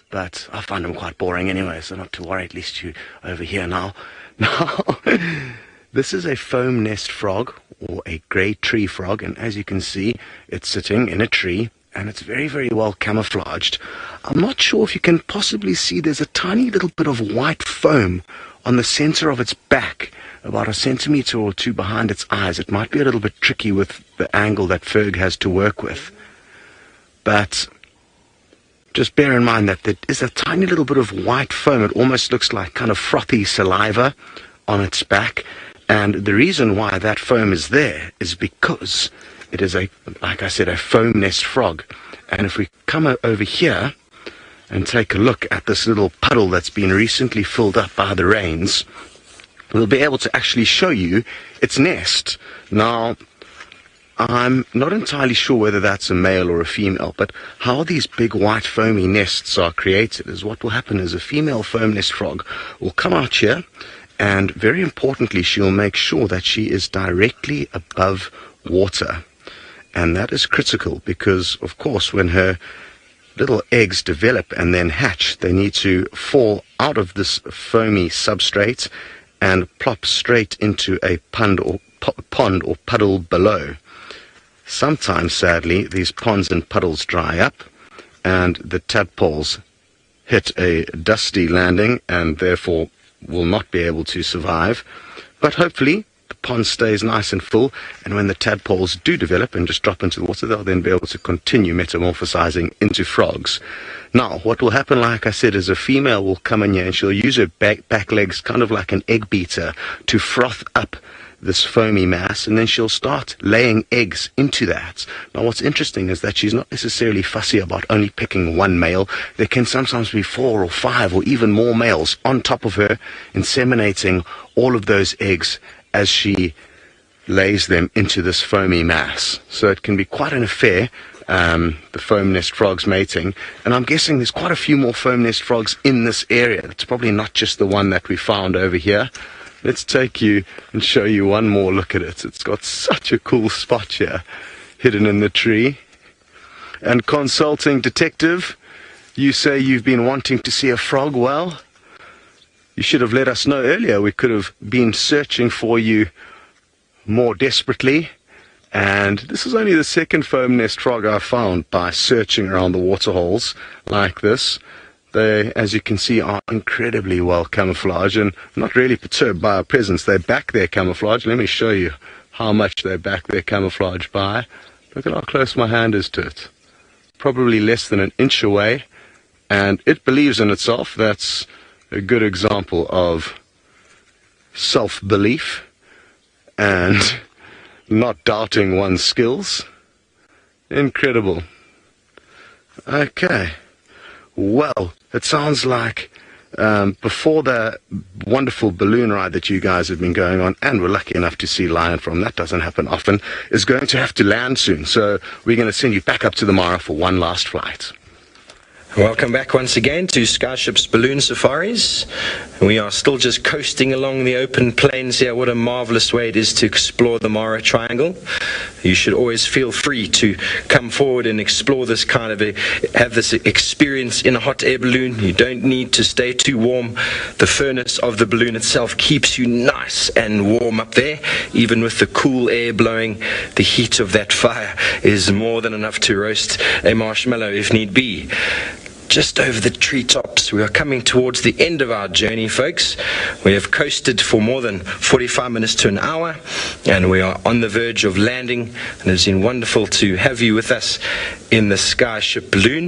but I find him quite boring anyway, so not to worry, at least you over here now. Now, this is a foam nest frog, or a grey tree frog, and as you can see, it's sitting in a tree, and it's very well camouflaged. I'm not sure if you can possibly see there's a tiny little bit of white foam on the center of its back, about a centimeter or 2 behind its eyes. It might be a little bit tricky with the angle that Ferg has to work with, but just bear in mind that there is a tiny little bit of white foam. It almost looks like kind of frothy saliva on its back, and the reason why that foam is there is because it is like I said, a foam nest frog. And if we come over here and take a look at this little puddle that's been recently filled up by the rains, we'll be able to actually show you its nest. Now, I'm not entirely sure whether that's a male or a female, but how these big white foamy nests are created is what will happen is a female foam nest frog will come out here, and very importantly, she'll make sure that she is directly above water. And that is critical because, of course, when her little eggs develop and then hatch, they need to fall out of this foamy substrate and plop straight into a pond or puddle below. Sometimes, sadly, these ponds and puddles dry up, and the tadpoles hit a dusty landing and therefore will not be able to survive. But hopefully the pond stays nice and full, and when the tadpoles do develop and just drop into the water, they'll then be able to continue metamorphosizing into frogs. Now, what will happen, like I said, is a female will come in here and she'll use her back legs kind of like an egg beater to froth up this foamy mass, and then she'll start laying eggs into that. Now, what's interesting is that she's not necessarily fussy about only picking one male. There can sometimes be 4 or 5 or even more males on top of her, inseminating all of those eggs as she lays them into this foamy mass. So it can be quite an affair, the foam nest frogs mating. And I'm guessing there's quite a few more foam nest frogs in this area. It's probably not just the one that we found over here. Let's take you and show you one more look at it. It's got such a cool spot here, hidden in the tree. And consulting detective, you say you've been wanting to see a frog. Well, you should have let us know earlier. We could have been searching for you more desperately. And this is only the second foam nest frog I've found by searching around the water holes like this. They, as you can see, are incredibly well camouflaged and not really perturbed by our presence. They back their camouflage. Let me show you how much they back their camouflage by. Look at how close my hand is to it. Probably less than an inch away. And it believes in itself. That's a good example of self-belief and not doubting one's skills. Incredible. Okay. Well, it sounds like before the wonderful balloon ride that you guys have been going on, and we're lucky enough to see lion from, that doesn't happen often, is going to have to land soon. So we're going to send you back up to the Mara for one last flight.
Welcome back once again to Skyship's Balloon Safaris. We are still just coasting along the open plains here. What a marvelous way it is to explore the Mara Triangle. You should always feel free to come forward and explore this kind of have this experience in a hot air balloon. You don't need to stay too warm. The furnace of the balloon itself keeps you nice and warm up there. Even with the cool air blowing, the heat of that fire is more than enough to roast a marshmallow if need be. Just over the treetops. We are coming towards the end of our journey, folks. We have coasted for more than 45 minutes to an hour, and we are on the verge of landing, and it's been wonderful to have you with us in the Skyship Balloon.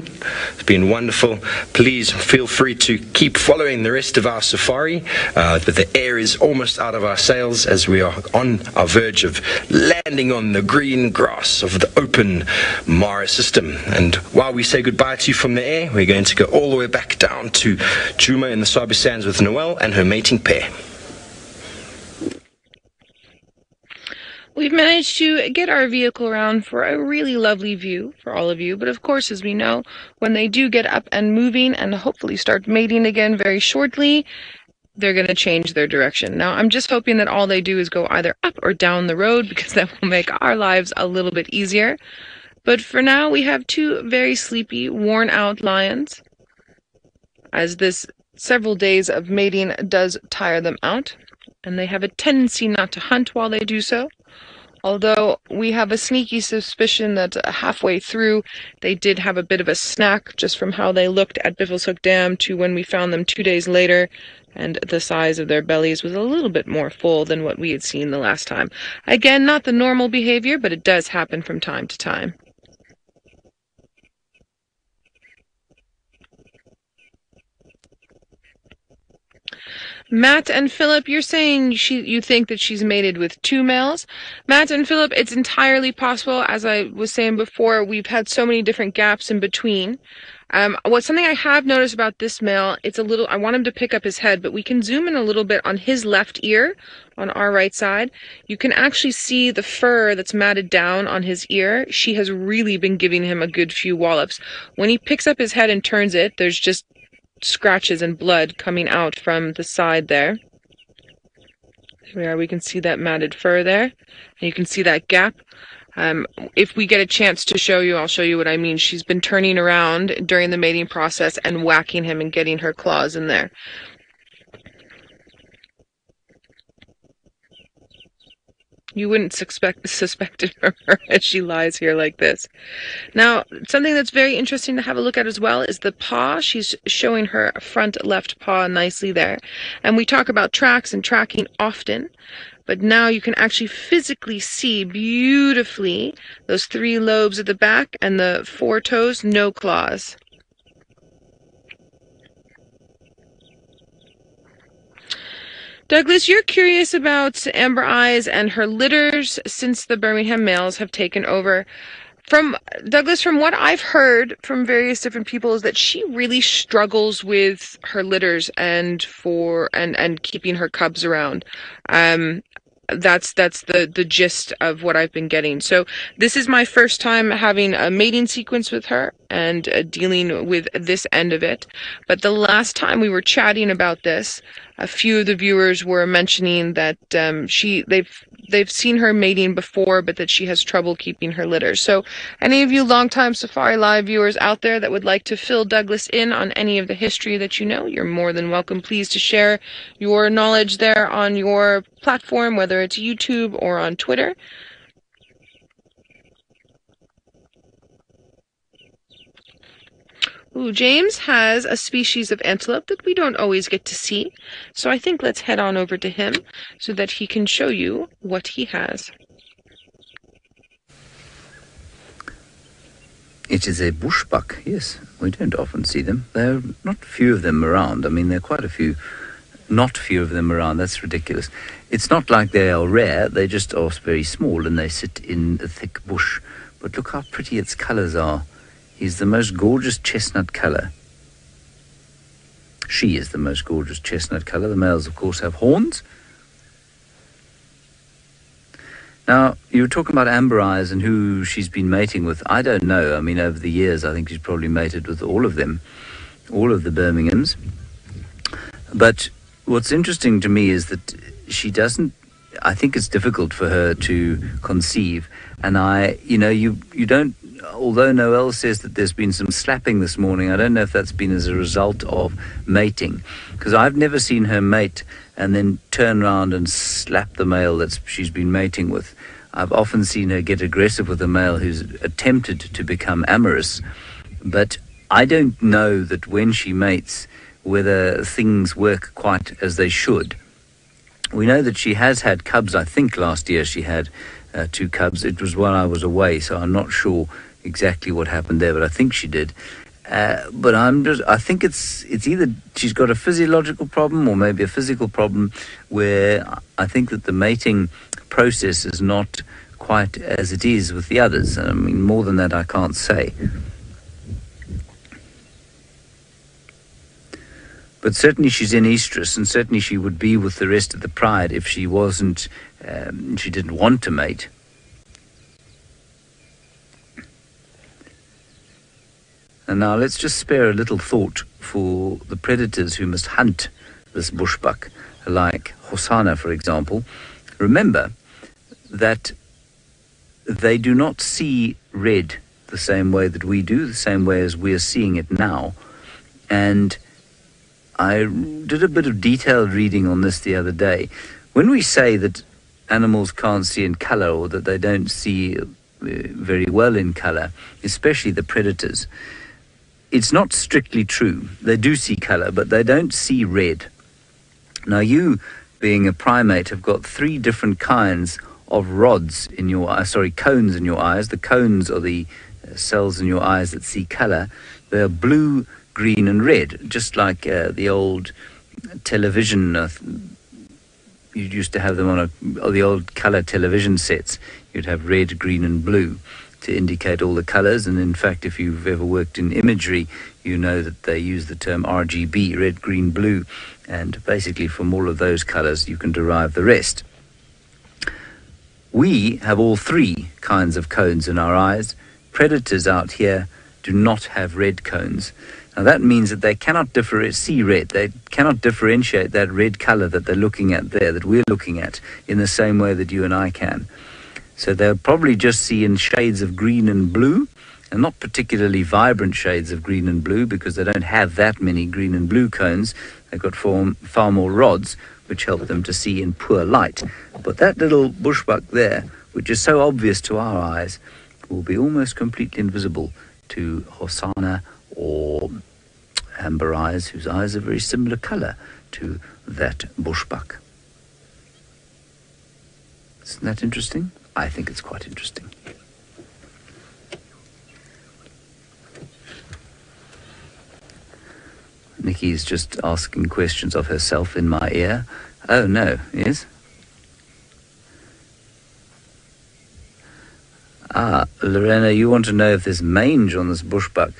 It's been wonderful. Please feel free to keep following the rest of our safari, but the air is almost out of our sails as we are on our verge of landing on the green grass of the open Mara system. And while we say goodbye to you from the air, we're going to go all the way back down to Djuma in the Sabi Sands with Noel and her mating pair.
We've managed to get our vehicle around for a really lovely view for all of you, but of course, as we know, when they do get up and moving and hopefully start mating again very shortly, they're going to change their direction. Now, I'm just hoping that all they do is go either up or down the road, because that will make our lives a little bit easier. But for now, we have two very sleepy, worn-out lions, as this several days of mating does tire them out, and they have a tendency not to hunt while they do so. Although we have a sneaky suspicion that halfway through they did have a bit of a snack, just from how they looked at Bivelshoek Dam to when we found them 2 days later, and the size of their bellies was a little bit more full than what we had seen the last time. Again, not the normal behavior, but it does happen from time to time. Matt and Philip, you're saying you think that she's mated with 2 males. Matt and Philip, it's entirely possible. As I was saying before, we've had so many different gaps in between. What's something I have noticed about this male, it's a little, I want him to pick up his head, but we can zoom in a little bit on his left ear, on our right side. You can actually see the fur that's matted down on his ear. She has really been giving him a good few wallops. When he picks up his head and turns it, there's just scratches and blood coming out from the side there. There we can see that matted fur there, and you can see that gap. If we get a chance to show you, I'll show you what I mean. She's been turning around during the mating process and whacking him and getting her claws in there. You wouldn't suspect it from her as she lies here like this. Now, something that's very interesting to have a look at as well is the paw. She's showing her front left paw nicely there. And we talk about tracks and tracking often, but now you can actually physically see beautifully those 3 lobes at the back and the 4 toes, no claws. Douglas, you're curious about Amber Eyes and her litters since the Birmingham males have taken over. Douglas, from what I've heard from various different people, is that she really struggles with her litters and keeping her cubs around. That's the gist of what I've been getting. So this is my first time having a mating sequence with her and dealing with this end of it. But the last time we were chatting about this, a few of the viewers were mentioning that they've seen her mating before, but that she has trouble keeping her litter. So any of you longtime Safari Live viewers out there that would like to fill Douglas in on any of the history that you know, you're more than welcome. Please to share your knowledge there on your platform, whether it's YouTube or on Twitter. Ooh, James has a species of antelope that we don't always get to see, so I think let's head on over to him so that he can show you what he has.
It is a bushbuck, yes. We don't often see them. There are not few of them around. I mean, there are quite a few, not few of them around. That's ridiculous. It's not like they are rare. They just are very small and they sit in a thick bush. But look how pretty its colours are. He's the most gorgeous chestnut colour. She is the most gorgeous chestnut colour. The males, of course, have horns. Now, you were talking about Amber Eyes and who she's been mating with. I don't know. I mean, over the years, I think she's probably mated with all of them, all of the Birminghams. But what's interesting to me is that she doesn't, I think it's difficult for her to conceive. And you don't, although Noel says that there's been some slapping this morning, I don't know if that's been as a result of mating. Because I've never seen her mate and then turn around and slap the male that she's been mating with. I've often seen her get aggressive with a male who's attempted to become amorous. But I don't know that when she mates, whether things work quite as they should. We know that she has had cubs. I think last year she had 2 cubs. It was while I was away, so I'm not sure exactly what happened there, but I think she did. But I think it's either she's got a physiological problem or maybe a physical problem where I think that the mating process is not quite as it is with the others. I mean, more than that I can't say. But certainly she's in estrus, and certainly she would be with the rest of the pride if she wasn't, she didn't want to mate. And now let's just spare a little thought for the predators who must hunt this bushbuck, like Hosanna, for example. Remember that they do not see red the same way that we do, the same way as we are seeing it now. And I did a bit of detailed reading on this the other day. When we say that animals can't see in color or that they don't see very well in color, especially the predators, it's not strictly true. They do see color, but they don't see red. Now you, being a primate, have got 3 different kinds of rods in your eyes, cones in your eyes. The cones are the cells in your eyes that see color. They're blue, green and red, just like the old television. You used to have them on the old color television sets. You'd have red, green and blue to indicate all the colors. And in fact, if you've ever worked in imagery, you know that they use the term RGB, red, green, blue. And basically from all of those colors, you can derive the rest. We have all 3 kinds of cones in our eyes. Predators out here do not have red cones. Now that means that they cannot see red. They cannot differentiate that red color that they're looking at there, that we're looking at, in the same way that you and I can. So they'll probably just see in shades of green and blue, and not particularly vibrant shades of green and blue, because they don't have that many green and blue cones. They've got far more rods, which help them to see in poor light. But that little bushbuck there, which is so obvious to our eyes, will be almost completely invisible to Hosanna or Amber Eyes, whose eyes are very similar colour to that bushbuck. Isn't that interesting? I think it's quite interesting. Nikki's just asking questions of herself in my ear. Oh no, yes? Ah, Lorena, you want to know if there's mange on this bushbuck?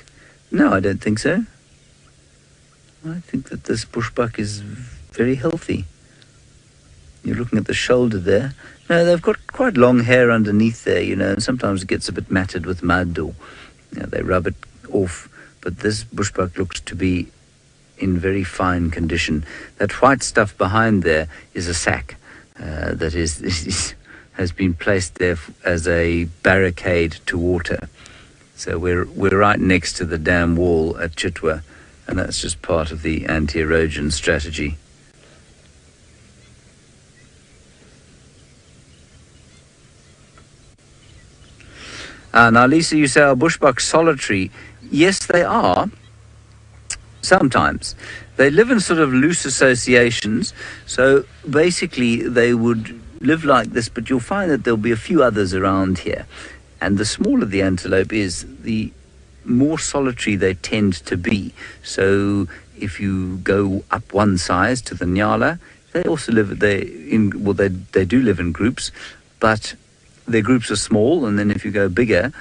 No, I don't think so. I think that this bushbuck is very healthy. You're looking at the shoulder there. No, they've got quite long hair underneath there, you know, and sometimes it gets a bit matted with mud or they rub it off. But this bushbuck looks to be in very fine condition. That white stuff behind there is a sack that has been placed there as a barricade to water. So we're right next to the dam wall at Chitwa, and that's just part of the anti-erosion strategy. Now, Lisa, you say, are bushbucks solitary? Yes, they are. Sometimes. They live in sort of loose associations. So basically they would live like this, but you'll find that there'll be a few others around here. And the smaller the antelope is, the more solitary they tend to be. So if you go up one size to the Nyala, they also live they do live in groups, but their groups are small. And then if you go bigger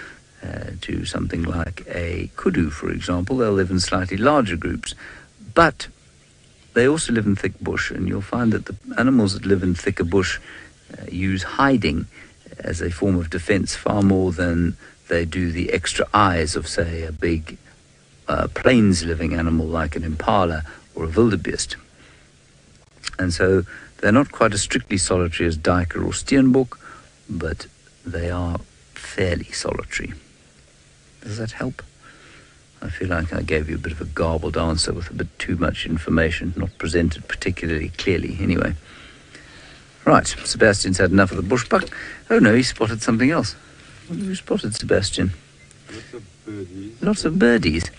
to something like a kudu, for example, they'll live in slightly larger groups. But they also live in thick bush, and you'll find that the animals that live in thicker bush use hiding as a form of defense far more than they do the extra eyes of, say, a big plains-living animal like an impala or a wildebeest. And so they're not quite as strictly solitary as duiker or steenbok, but they are fairly solitary. Does that help? I feel like I gave you a bit of a garbled answer with a bit too much information, not presented particularly clearly anyway. Right, Sebastian's had enough of the bushbuck. Oh no, he spotted something else. What have you spotted, Sebastian?
Lots of birdies.
Lots of birdies.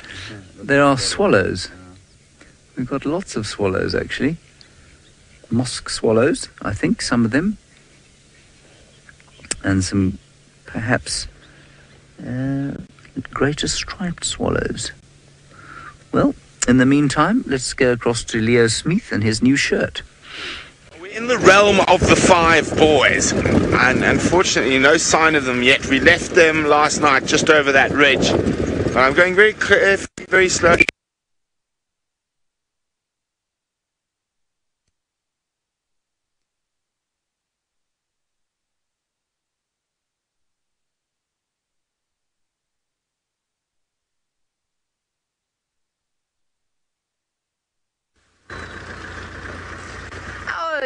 There are swallows. We've got lots of swallows, actually. Mosque swallows, I think, some of them. And some, perhaps, greater striped swallows. Well, in the meantime, let's go across to Leo Smith and his new shirt.
We're in the realm of the five boys, and unfortunately no sign of them yet. We left them last night just over that ridge. But I'm going very carefully, very slowly.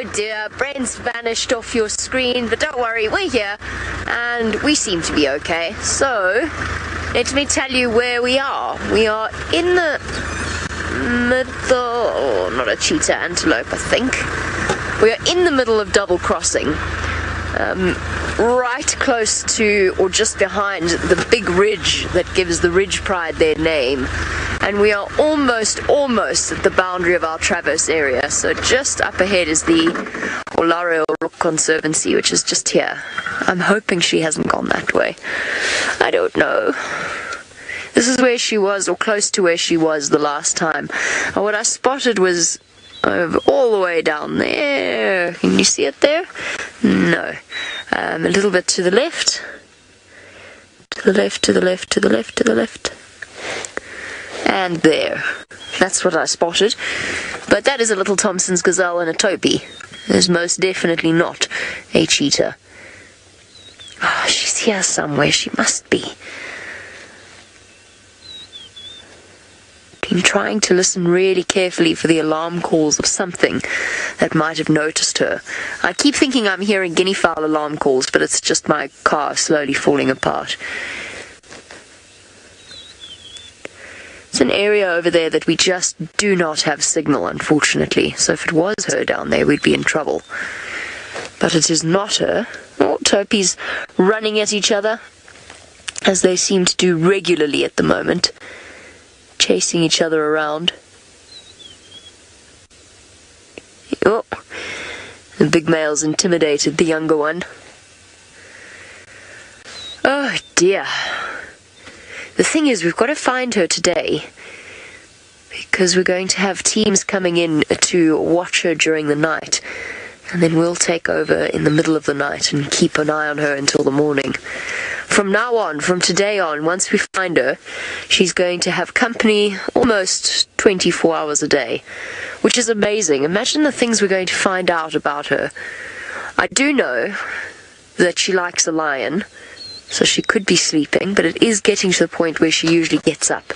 Oh dear, Brent's vanished off your screen, but don't worry, we're here, and we seem to be okay. So, let me tell you where we are. We are in the middle, not a cheetah, antelope, I think. We are in the middle of double crossing, right close to, or just behind, the big ridge that gives the Ridge Pride their name. And we are almost at the boundary of our Traverse area. So just up ahead is the Olare Rock Conservancy, which is just here. I'm hoping she hasn't gone that way. I don't know. This is where she was, or close to where she was the last time. And what I spotted was all the way down there. Can you see it there? No. A little bit to the left. To the left, to the left, to the left, to the left. And there. That's what I spotted. But that is a little Thompson's gazelle and a Topi. There's most definitely not a cheetah. Oh, she's here somewhere. She must be. Been trying to listen really carefully for the alarm calls of something that might have noticed her. I keep thinking I'm hearing guinea fowl alarm calls, but it's just my car slowly falling apart. It's an area over there that we just do not have signal, unfortunately. So if it was her down there, we'd be in trouble. But it is not her. Oh, Topi's running at each other, as they seem to do regularly at the moment, chasing each other around. Oh, the big male's intimidated the younger one. Oh dear. The thing is, we've got to find her today, because we're going to have teams coming in to watch her during the night, and then we'll take over in the middle of the night and keep an eye on her until the morning. From now on, from today on, once we find her, she's going to have company almost 24 hours a day, which is amazing. Imagine the things we're going to find out about her. I do know that she likes a lion, so she could be sleeping, but it is getting to the point where she usually gets up.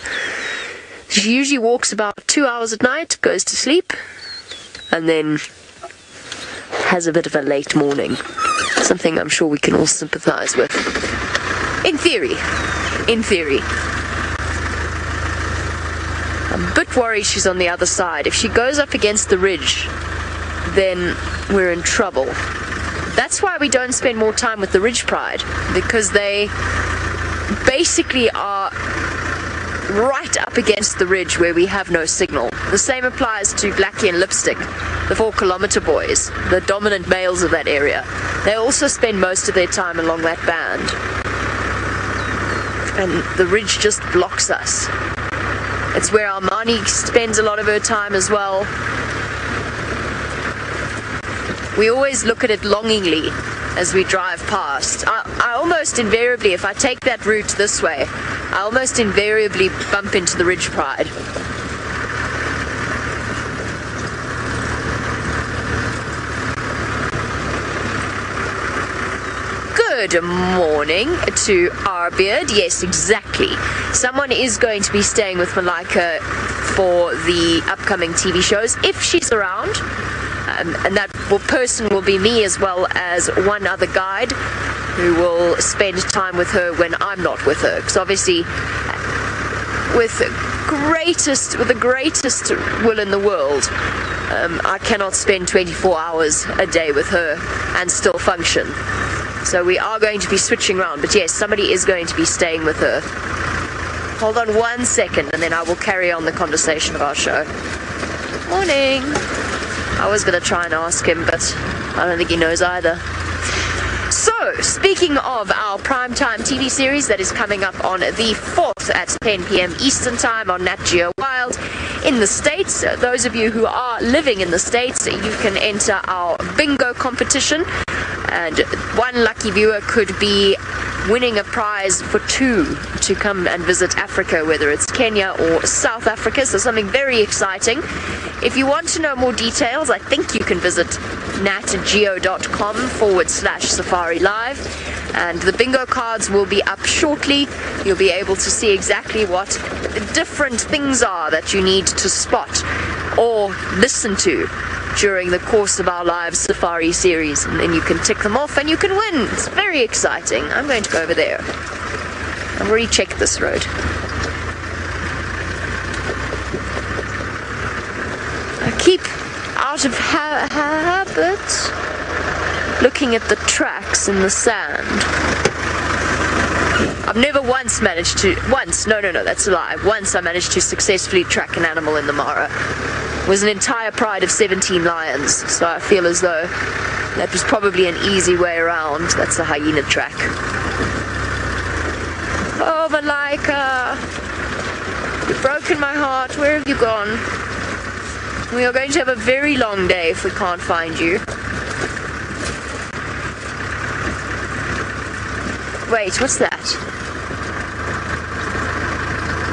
She usually walks about 2 hours at night, goes to sleep, and then has a bit of a late morning. Something I'm sure we can all sympathize with. In theory. In theory. I'm a bit worried she's on the other side. If she goes up against the ridge, then we're in trouble. That's why we don't spend more time with the ridge pride, because they basically are right up against the ridge where we have no signal. The same applies to Blackie and Lipstick, the 4-kilometer boys, the dominant males of that area. They also spend most of their time along that band, and the ridge just blocks us. It's where Armani spends a lot of her time as well. We always look at it longingly as we drive past. I almost invariably, if I take that route this way, I almost invariably bump into the ridge pride. Good morning to our beard. Yes, exactly. Someone is going to be staying with Malika for the upcoming TV shows, if she's around. And that person will be me, as well as one other guide who will spend time with her when I'm not with her. Because obviously, with the greatest will in the world, I cannot spend 24 hours a day with her and still function. So we are going to be switching around. But yes, somebody is going to be staying with her. Hold on 1 second, and then I will carry on the conversation of our show. Morning. I was going to try and ask him, but I don't think he knows either. So, speaking of our primetime TV series that is coming up on the 4th at 10 p.m. Eastern Time on Nat Geo Wild in the States, those of you who are living in the States, you can enter our bingo competition, and one lucky viewer could be winning a prize for 2 to come and visit Africa, whether it's Kenya or South Africa, so something very exciting. If you want to know more details, I think you can visit natgeo.com/Safari Live, and the bingo cards will be up shortly. You'll be able to see exactly what different things are that you need to spot or listen to during the course of our live safari series, and then you can tick them off and you can win. It's very exciting. I'm going to go over there. I've already checked this road. I keep out of habit looking at the tracks in the sand. I've never once managed to, no, that's a lie. Once I managed to successfully track an animal in the Mara. It was an entire pride of 17 lions, so I feel as though that was probably an easy way around. That's a hyena track. Oh, Malika, you've broken my heart. Where have you gone? We are going to have a very long day if we can't find you. Wait, what's that?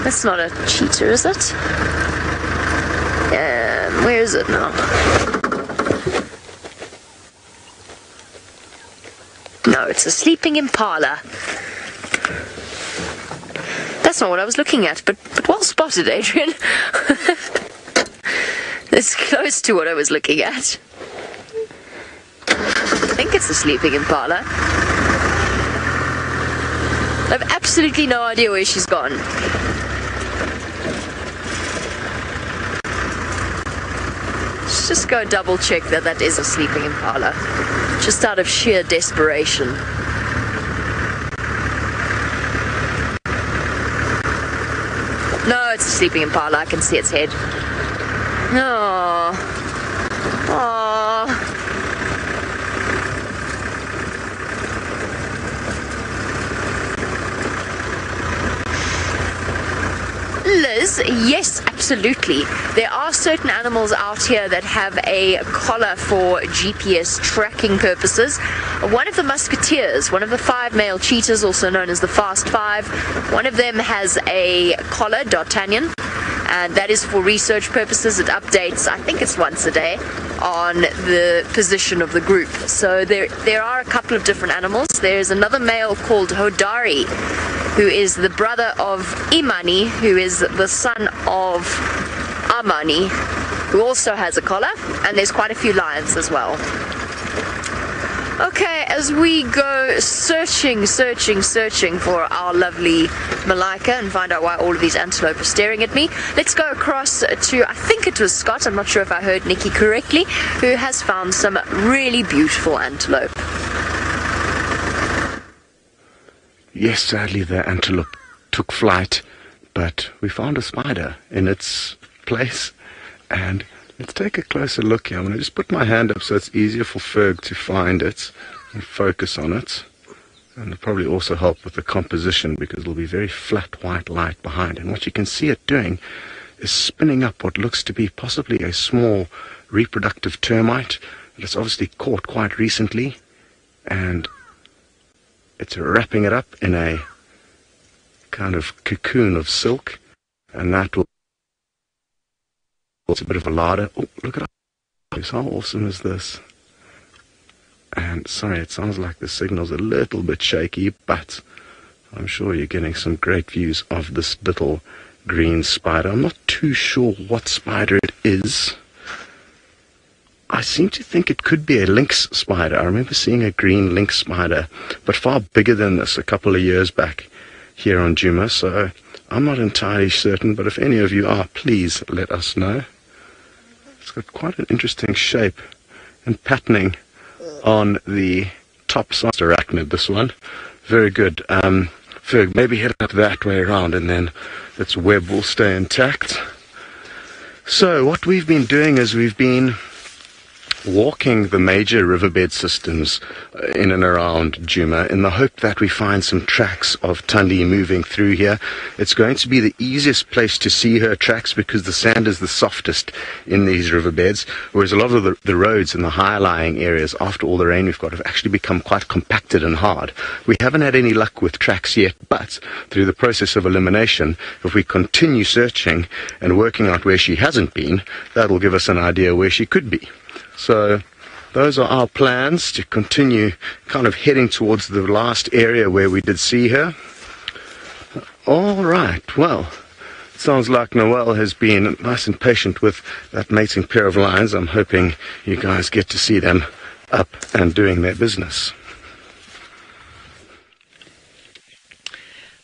That's not a cheetah, is it? Where is it now? No, it's a sleeping impala. That's not what I was looking at, but well spotted, Adrian. It's close to what I was looking at. I think it's a sleeping impala. I have absolutely no idea where she's gone. just go double check that that is a sleeping impala, just out of sheer desperation. No, it's a sleeping impala. I can see its head. Oh. Oh. Liz, yes, absolutely. There are certain animals out here that have a collar for GPS tracking purposes. One of the musketeers, one of the 5 male cheetahs, also known as the Fast Five, one of them has a collar, D'Artagnan, and that is for research purposes. It updates, I think it's once a day, on the position of the group. So there are a couple of different animals. There's another male called Hodari, who is the brother of Imani, who is the son of Amani, who also has a collar, and there's quite a few lions as well. Okay, as we go searching for our lovely Malika and find out why all of these antelope are staring at me, let's go across to, I think it was Scott, I'm not sure if I heard Nikki correctly, who has found some really beautiful antelope.
Yes, sadly the antelope took flight, but we found a spider in its place, and let's take a closer look here. I'm going to just put my hand up so it's easier for Ferg to find it and focus on it, and it'll probably also help with the composition because it'll be very flat white light behind, and what you can see it doing is spinning up what looks to be possibly a small reproductive termite that it's obviously caught quite recently, and it's wrapping it up in a kind of cocoon of silk, and that will... It's a bit of a larder. Oh, look at this. How awesome is this? And sorry, it sounds like the signal's a little bit shaky, but I'm sure you're getting some great views of this little green spider. I'm not too sure what spider it is. I seem to think it could be a lynx spider. I remember seeing a green lynx spider, but far bigger than this a couple of years back here on Djuma, so I'm not entirely certain, but if any of you are, please let us know. It's got quite an interesting shape and patterning on the top side. Arachnid, this one. Very good. Ferg, maybe head up that way around and then its web will stay intact. So what we've been doing is we've been walking the major riverbed systems in and around Djuma in the hope that we find some tracks of Tundi moving through here. It's going to be the easiest place to see her tracks because the sand is the softest in these riverbeds, whereas a lot of the roads in the higher lying areas after all the rain we've got have actually become quite compacted and hard. We haven't had any luck with tracks yet, but through the process of elimination, if we continue searching and working out where she hasn't been, that'll give us an idea where she could be. So those are our plans to continue kind of heading towards the last area where we did see her. All right, well, it sounds like Noel has been nice and patient with that mating pair of lions. I'm hoping you guys get to see them up and doing their business.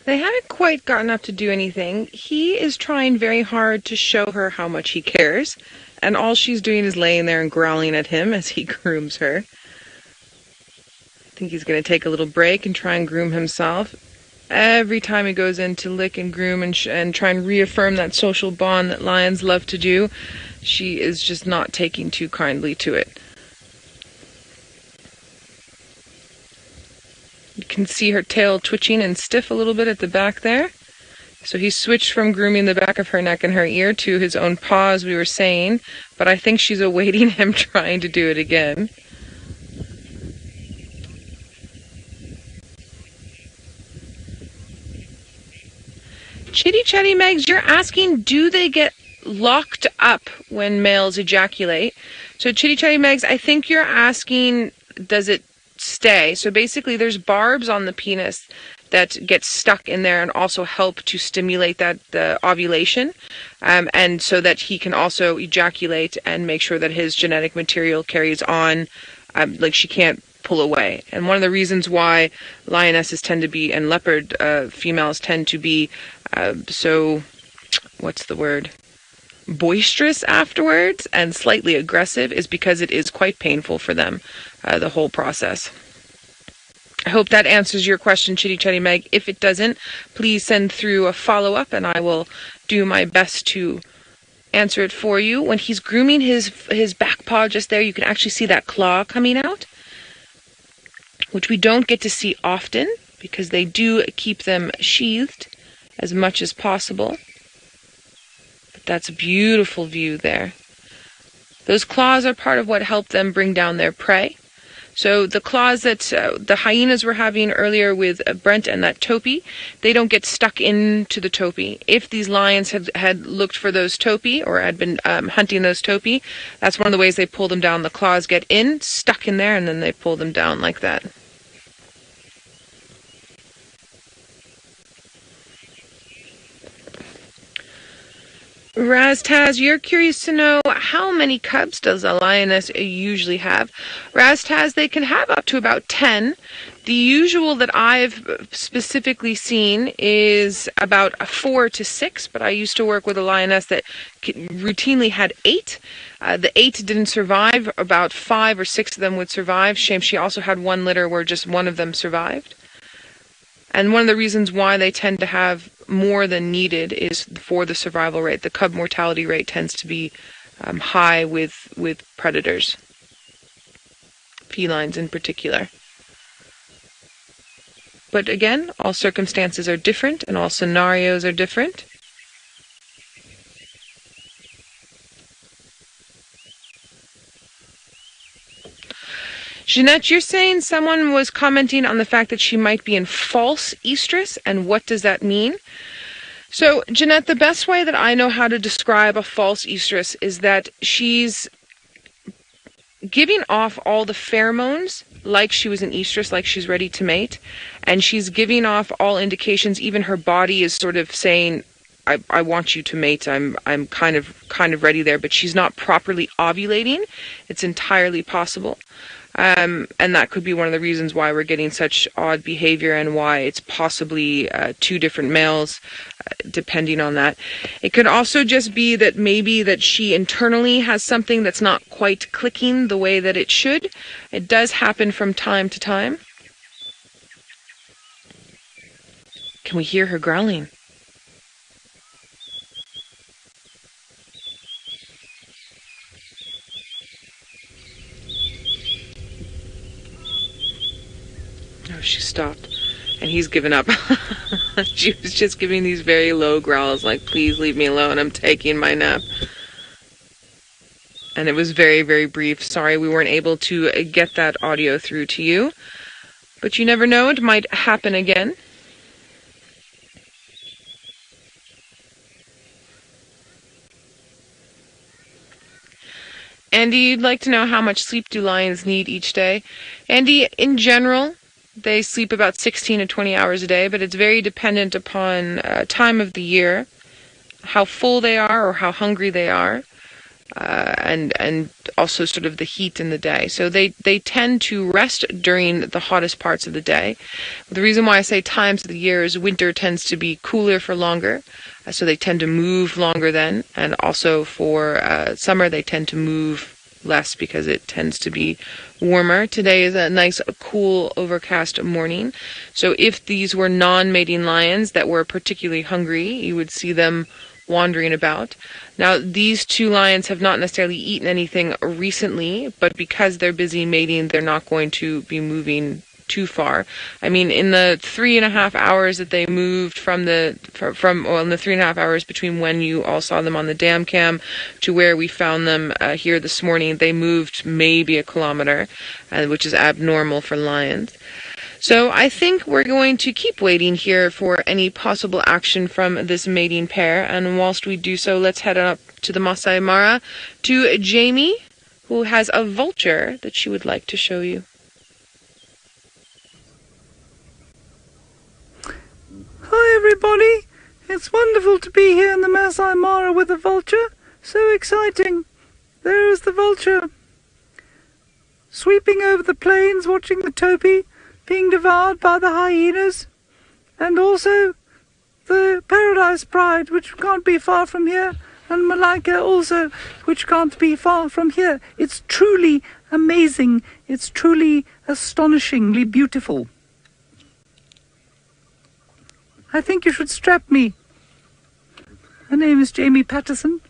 They haven't quite gotten up to do anything. He is trying very hard to show her how much he cares, and all she's doing is laying there and growling at him as he grooms her. I think he's going to take a little break and try and groom himself. Every time he goes in to lick and groom and try and reaffirm that social bond that lions love to do, she is just not taking too kindly to it. You can see her tail twitching and stiff a little bit at the back there. So he switched from grooming the back of her neck and her ear to his own paw, as we were saying, but I think she's awaiting him trying to do it again. Chitty Chatty Megs, you're asking, do they get locked up when males ejaculate? So Chitty Chatty Megs, I think you're asking, does it stay? So basically there's barbs on the penis that get stuck in there and also help to stimulate the ovulation, and so that he can also ejaculate and make sure that his genetic material carries on, like she can't pull away. And one of the reasons why lionesses tend to be, and leopard females tend to be so, what's the word? boisterous afterwards and slightly aggressive is because it is quite painful for them, the whole process. I hope that answers your question, Chitty Chatty Meg. If it doesn't, please send through a follow-up and I will do my best to answer it for you. When he's grooming his back paw just there, you can actually see that claw coming out, which we don't get to see often because they do keep them sheathed as much as possible. But that's a beautiful view there. Those claws are part of what helped them bring down their prey. So the claws that the hyenas were having earlier with Brent and that Topi, they don't get stuck into the Topi. If these lions had looked for those Topi or had been hunting those Topi, that's one of the ways they pull them down. The claws get in, stuck in there, and then they pull them down like that. Raztaz, you're curious to know how many cubs does a lioness usually have? Raztaz, they can have up to about 10. The usual that I've specifically seen is about 4 to 6, but I used to work with a lioness that routinely had 8. The 8 didn't survive. About 5 or 6 of them would survive. Shame she also had one litter where just one of them survived. And one of the reasons why they tend to have more than needed is for the survival rate. The cub mortality rate tends to be high with predators, felines in particular. But again, all circumstances are different and all scenarios are different. Jeanette, you're saying someone was commenting on the fact that she might be in false estrus, and what does that mean? So, Jeanette, the best way that I know how to describe a false estrus is that she's giving off all the pheromones like she was an estrus, like she's ready to mate, and she's giving off all indications. Even her body is sort of saying, I want you to mate. I'm kind of ready there, but she's not properly ovulating. It's entirely possible. And that could be one of the reasons why we're getting such odd behavior and why it's possibly 2 different males, depending on that. It could also just be that maybe that she internally has something that's not quite clicking the way that it should. It does happen from time to time. Can we hear her growling? She stopped, and he's given up. She was just giving these very low growls, like, please leave me alone, I'm taking my nap. And it was very, very brief. Sorry we weren't able to get that audio through to you. But you never know, it might happen again. Andy, you'd like to know how much sleep do lions need each day? Andy, in general, they sleep about 16 to 20 hours a day, but it's very dependent upon time of the year, how full they are or how hungry they are, and also sort of the heat in the day. So they tend to rest during the hottest parts of the day. The reason why I say times of the year is winter tends to be cooler for longer, so they tend to move longer then, and also for summer they tend to move less because it tends to be warmer. Today is a nice, cool, overcast morning. So if these were non-mating lions that were particularly hungry, you would see them wandering about. Now, these 2 lions have not necessarily eaten anything recently, but because they're busy mating, they're not going to be moving too far. I mean, in the 3.5 hours that they moved in the 3.5 hours between when you all saw them on the dam cam to where we found them here this morning, they moved maybe 1 kilometer, which is abnormal for lions. So I think we're going to keep waiting here for any possible action from this mating pair, and whilst we do so, let's head up to the Masai Mara to Jamie, who has a vulture that she would like to show you.
Hi everybody, it's wonderful to be here in the Masai Mara with a vulture. So exciting. There is the vulture, sweeping over the plains, watching the Topi being devoured by the hyenas, and also the Paradise Pride, which can't be far from here, And Malika also, which can't be far from here. It's truly amazing. It's truly astonishingly beautiful. I think you should strap me. My name is Jamie Patterson.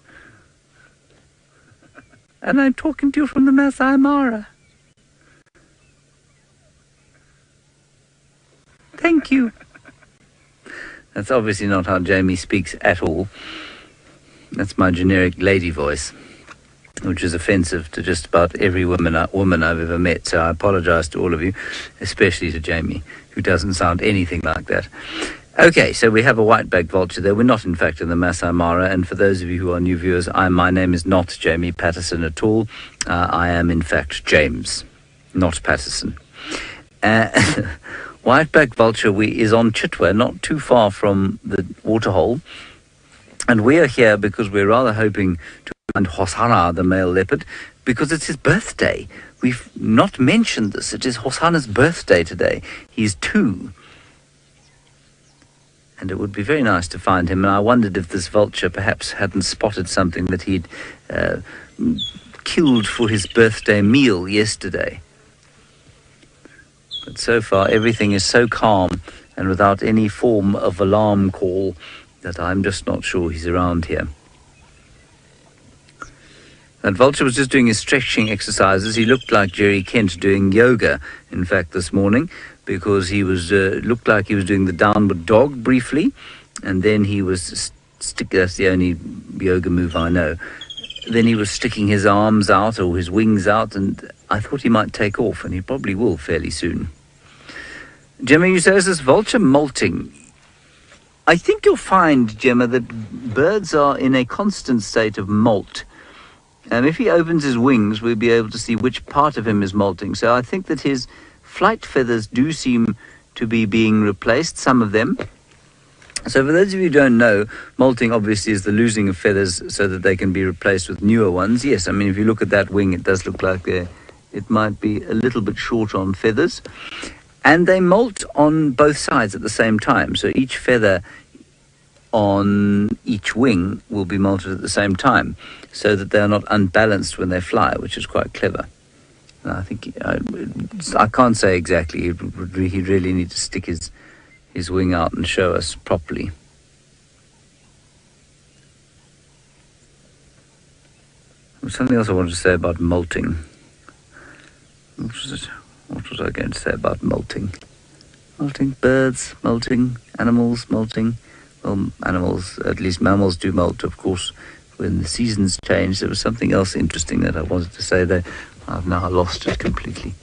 And I'm talking to you from the Masai Mara. Thank you. That's obviously not how Jamie speaks at all. That's my generic lady voice, which is offensive to just about every woman I've ever met. So I apologize to all of you, especially to Jamie, who doesn't sound anything like that. Okay, so we have a white-backed vulture there. We're not, in fact, in the Masai Mara. And for those of you who are new viewers, my name is not Jamie Patterson at all. I am, in fact, James, not Patterson. White-backed vulture is on Chitwa, not too far from the Waterhole. And we are here because we're rather hoping to find Hosana, the male leopard, because it's his birthday. We've not mentioned this. It is Hosana's birthday today. He's 2. And it would be very nice to find him. And I wondered if this vulture perhaps hadn't spotted something that he'd killed for his birthday meal yesterday. But so far, everything is so calm and without any form of alarm call that I'm just not sure he's around here. That vulture was just doing his stretching exercises. He looked like Jerry Kent doing yoga, in fact, this morning, because he was looked like he was doing the downward dog briefly, and then he was that's the only yoga move I know. Then he was sticking his arms out or his wings out, and I thought he might take off, and he probably will fairly soon. Gemma, you say, is this vulture molting? I think you'll find, Gemma, that birds are in a constant state of molt. And if he opens his wings, we'll be able to see which part of him is molting. So I think that his flight feathers do seem to be being replaced, some of them. So for those of you who don't know, molting obviously is the losing of feathers so that they can be replaced with newer ones. Yes, I mean, if you look at that wing, it does look like it might be a little bit short on feathers. And they molt on both sides at the same time. So each feather on each wing will be molted at the same time so that they are not unbalanced when they fly, which is quite clever. And I think, I can't say exactly. He'd really need to stick his wing out and show us properly. There's something else I wanted to say about molting. What was it? What was I going to say about molting? Molting, birds, molting, animals, molting. Well, animals, at least mammals, do molt, of course, when the seasons change. There was something else interesting that I wanted to say there. I've now lost it completely.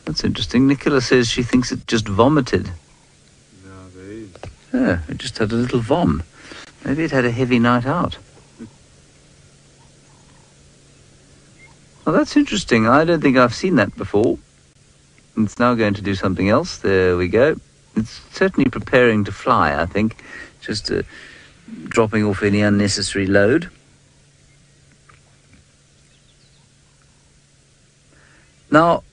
That's interesting. Nicola says she thinks it just vomited.
No, there is.
Yeah, it just had a little vom. Maybe it had a heavy night out. Well, that's interesting. I don't think I've seen that before. It's now going to do something else. There we go. It's certainly preparing to fly, I think. Just dropping off any unnecessary load. Now,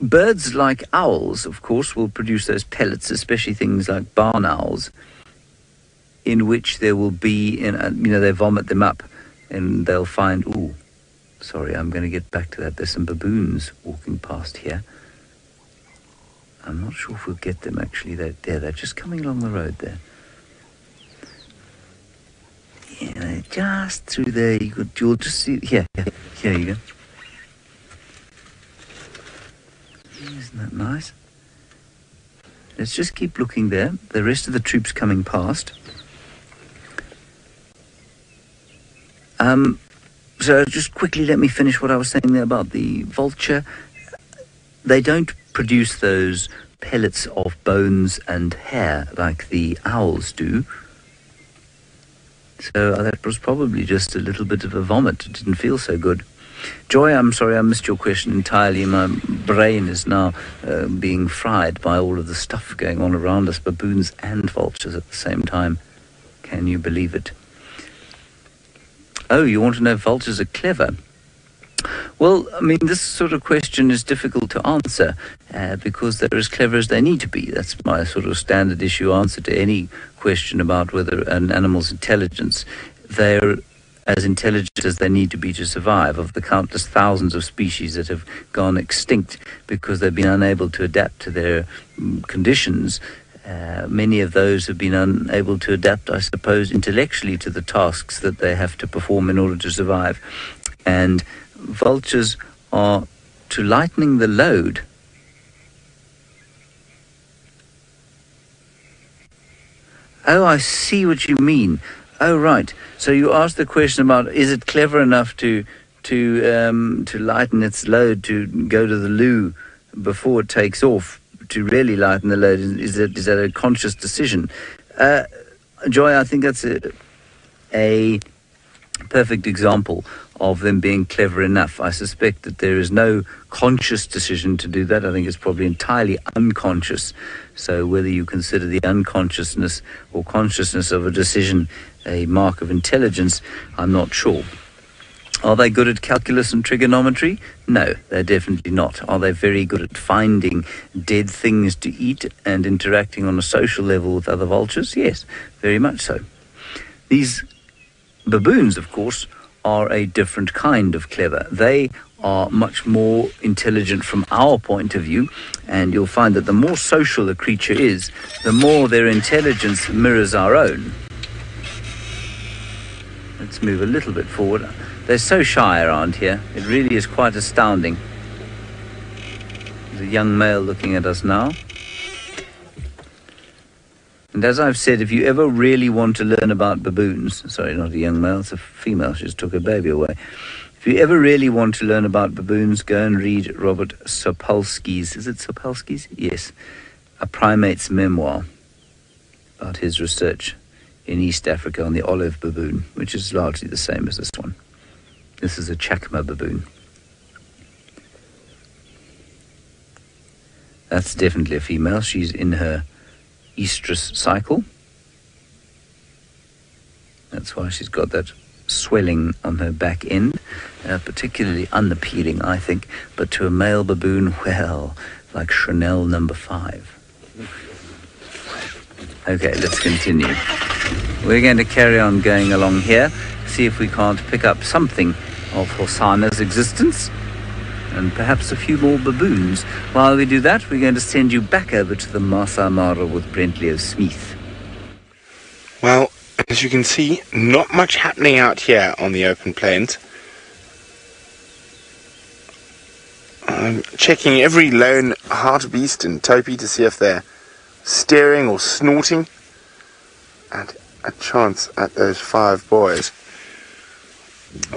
birds like owls, of course, will produce those pellets, especially things like barn owls, in which there will be, they vomit them up and they'll find, ooh, sorry, I'm going to get back to that. There's some baboons walking past here. I'm not sure if we'll get them, actually. They're just coming along the road there. Yeah, just through there. You'll just see. Here you go. Isn't that nice? Let's just keep looking there. The rest of the troop's coming past. So just quickly let me finish what I was saying there about the vulture. They don't produce those pellets of bones and hair like the owls do. So that was probably just a little bit of a vomit. It didn't feel so good. Joy, I'm sorry I missed your question entirely. My brain is now being fried by all of the stuff going on around us, baboons and vultures at the same time. Can you believe it? Oh, you want to know if vultures are clever? Well, I mean, this sort of question is difficult to answer because they're as clever as they need to be. That's my sort of standard issue answer to any question about whether an animal's intelligence. They're as intelligent as they need to be to survive. Of the countless thousands of species that have gone extinct because they've been unable to adapt to their conditions, many of those have been unable to adapt, I suppose, intellectually to the tasks that they have to perform in order to survive. And vultures are to lightening the load. Oh, I see what you mean. Oh, right. So you asked the question about, is it clever enough to lighten its load, to go to the loo before it takes off, to really lighten the load? Is that a conscious decision? Joy, I think that's a perfect example of them being clever enough. I suspect that there is no conscious decision to do that. I think it's probably entirely unconscious. So whether you consider the unconsciousness or consciousness of a decision a mark of intelligence, I'm not sure. Are they good at calculus and trigonometry? No, they're definitely not. Are they very good at finding dead things to eat and interacting on a social level with other vultures? Yes, very much so. These baboons, of course, are a different kind of clever. They are much more intelligent from our point of view, and you'll find that the more social a creature is, the more their intelligence mirrors our own. Let's move a little bit forward. They're so shy around here. It really is quite astounding. There's a young male looking at us now. And as I've said, if you ever really want to learn about baboons, sorry, not a young male, it's a female, she just took her baby away. If you ever really want to learn about baboons, go and read Robert Sapolsky's, is it Sapolsky's? Yes, A Primate's Memoir, about his research in East Africa on the olive baboon, which is largely the same as this one. This is a Chakma baboon. That's definitely a female. She's in her estrus cycle. That's why she's got that swelling on her back end, particularly unappealing, I think, but to a male baboon, well, like Chanel number 5. Okay, let's continue. We're going to carry on going along here, see if we can't pick up something of Hosanna's existence, and perhaps a few more baboons. While we do that, we're going to send you back over to the Masa Mara with Brent Leo Smith.
Well, as you can see, not much happening out here on the open plains. I'm checking every lone hartebeest in Topi to see if they're staring or snorting. And a chance at those 5 boys.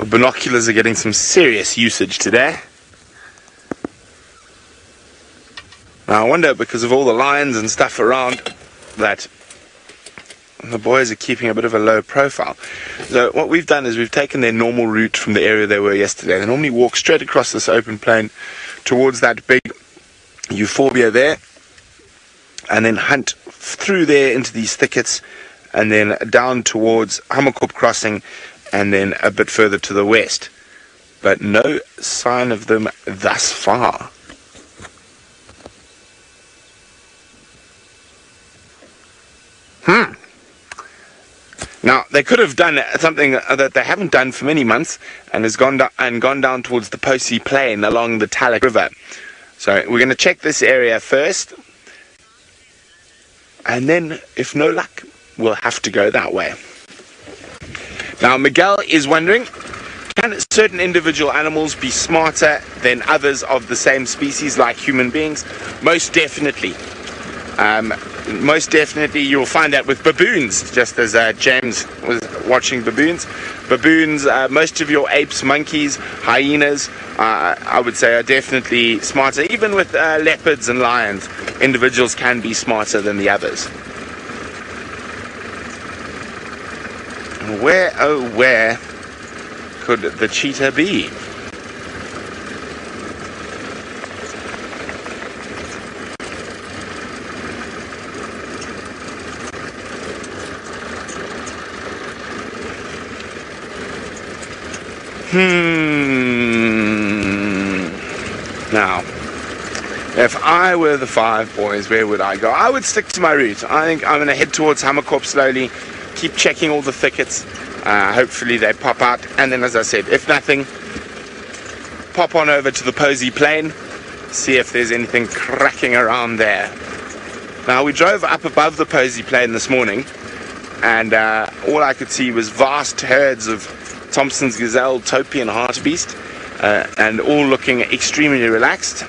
Binoculars are getting some serious usage today. Now I wonder, because of all the lions and stuff around, that the boys are keeping a bit of a low profile. So what we've done is we've taken their normal route from the area they were yesterday. They normally walk straight across this open plain towards that big euphorbia there, and then hunt through there into these thickets, and then down towards Hammerkop Crossing, and then a bit further to the west. But no sign of them thus far. Now, they could have done something that they haven't done for many months, and has gone down towards the Posi Plain along the Talak River. So we're going to check this area first, and then, if no luck, we'll have to go that way. Now, Miguel is wondering, can certain individual animals be smarter than others of the same species, like human beings? Most definitely. Most definitely you'll find that with baboons, just as James was watching baboons. Baboons, most of your apes, monkeys, hyenas, I would say are definitely smarter. Even with leopards and lions, individuals can be smarter than the others. Where, oh where, could the cheetah be? Now, if I were the five boys, where would I go? I would stick to my route. I think I'm going to head towards Hammerkorp slowly, keep checking all the thickets. Hopefully they pop out, and then, as I said, if nothing, pop on over to the Posy Plain, see if there's anything cracking around there. Now, we drove up above the Posy Plain this morning, and all I could see was vast herds of Thompson's gazelle, Topi, and hartebeest, and all looking extremely relaxed.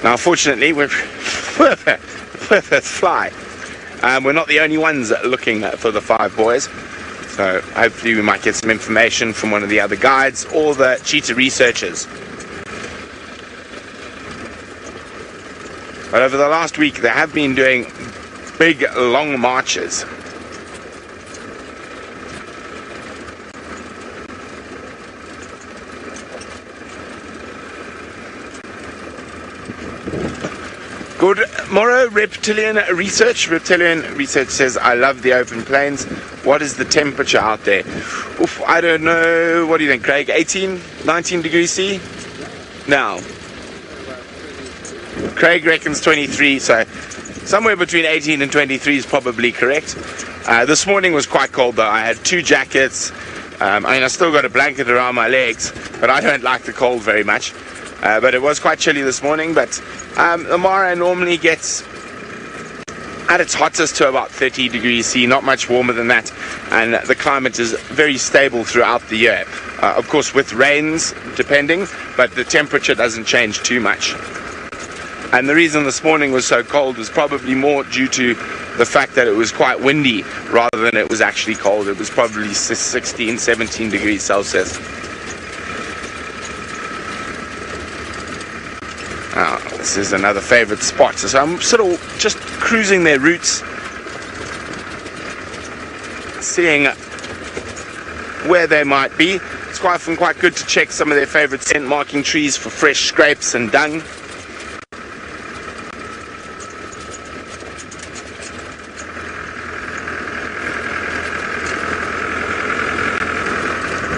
Now, fortunately, we're let's fly. We're not the only ones looking for the five boys, so hopefully we might get some information from one of the other guides or the cheetah researchers. But over the last week, they have been doing big, long marches. Good morrow, Reptilian Research. Reptilian Research says, I love the open plains. What is the temperature out there? Oof, I don't know. What do you think, Craig? 18, 19 degrees C? Now, Craig reckons 23, so somewhere between 18 and 23 is probably correct. This morning was quite cold, though. I had 2 jackets. I still got a blanket around my legs, but I don't like the cold very much. But it was quite chilly this morning, but the Mara normally gets at its hottest to about 30 degrees C, not much warmer than that, and the climate is very stable throughout the year. Of course, with rains, depending, but the temperature doesn't change too much. And the reason this morning was so cold was probably more due to the fact that it was quite windy rather than it was actually cold. It was probably 16, 17 degrees Celsius. This is another favorite spot. So I'm sort of just cruising their routes, seeing where they might be. It's quite often quite good to check some of their favorite scent marking trees for fresh scrapes and dung.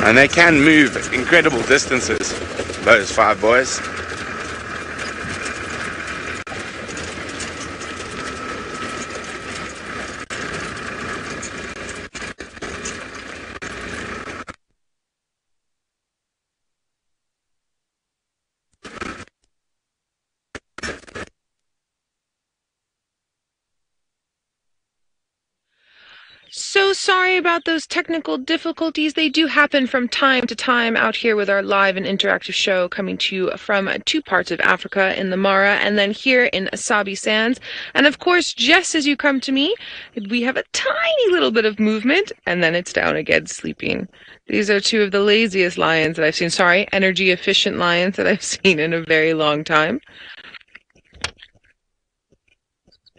And they can move incredible distances, those five boys.
So sorry about those technical difficulties. They do happen from time to time out here with our live and interactive show coming to you from 2 parts of Africa in the Mara and then here in Sabi Sands. And of course, just as you come to me, we have a tiny little bit of movement and then it's down again sleeping. These are 2 of the laziest lions that I've seen. Sorry, energy efficient lions that I've seen in a very long time.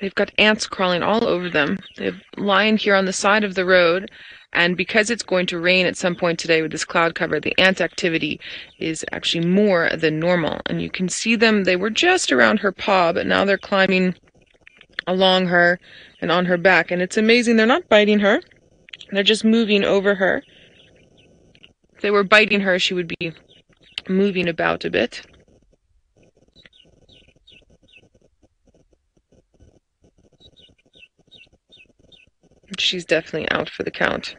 They've got ants crawling all over them. They've lying here on the side of the road, and because it's going to rain at some point today with this cloud cover, the ant activity is actually more than normal. And you can see them, they were just around her paw, but now they're climbing along her and on her back. And it's amazing, they're not biting her, they're just moving over her. If they were biting her, she would be moving about a bit. She's definitely out for the count.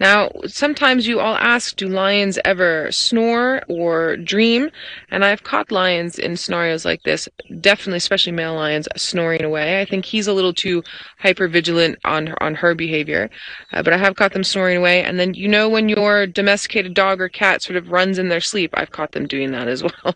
Now, sometimes you all ask, do lions ever snore or dream? And I've caught lions in scenarios like this, definitely, especially male lions, snoring away. I think he's a little too hyper-vigilant on her behavior, but I have caught them snoring away. And then, you know, when your domesticated dog or cat sort of runs in their sleep, I've caught them doing that as well.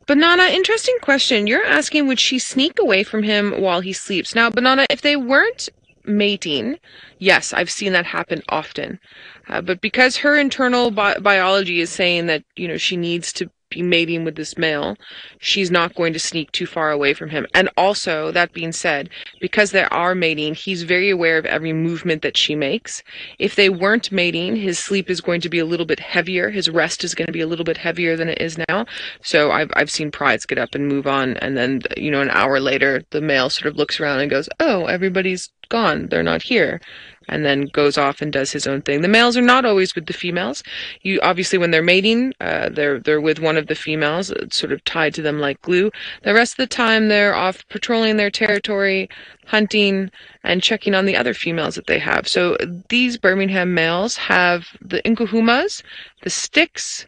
Banana, interesting question. You're asking, would she sneak away from him while he sleeps? Now, Banana, if they weren't mating, yes, I've seen that happen often. But because her internal biology is saying that, you know, she needs to be mating with this male, she's not going to sneak too far away from him. And also, that being said, because they are mating, he's very aware of every movement that she makes. If they weren't mating, his sleep is going to be a little bit heavier. His rest is going to be a little bit heavier than it is now. So I've seen prides get up and move on, and then, you know, an hour later, the male sort of looks around and goes, "Oh, everybody's gone. They're not here." And then goes off and does his own thing. The males are not always with the females. You obviously, when they're mating, they're with one of the females, sort of tied to them like glue. The rest of the time, they're off patrolling their territory, hunting, and checking on the other females that they have. So these Birmingham males have the inkahumas, the sticks,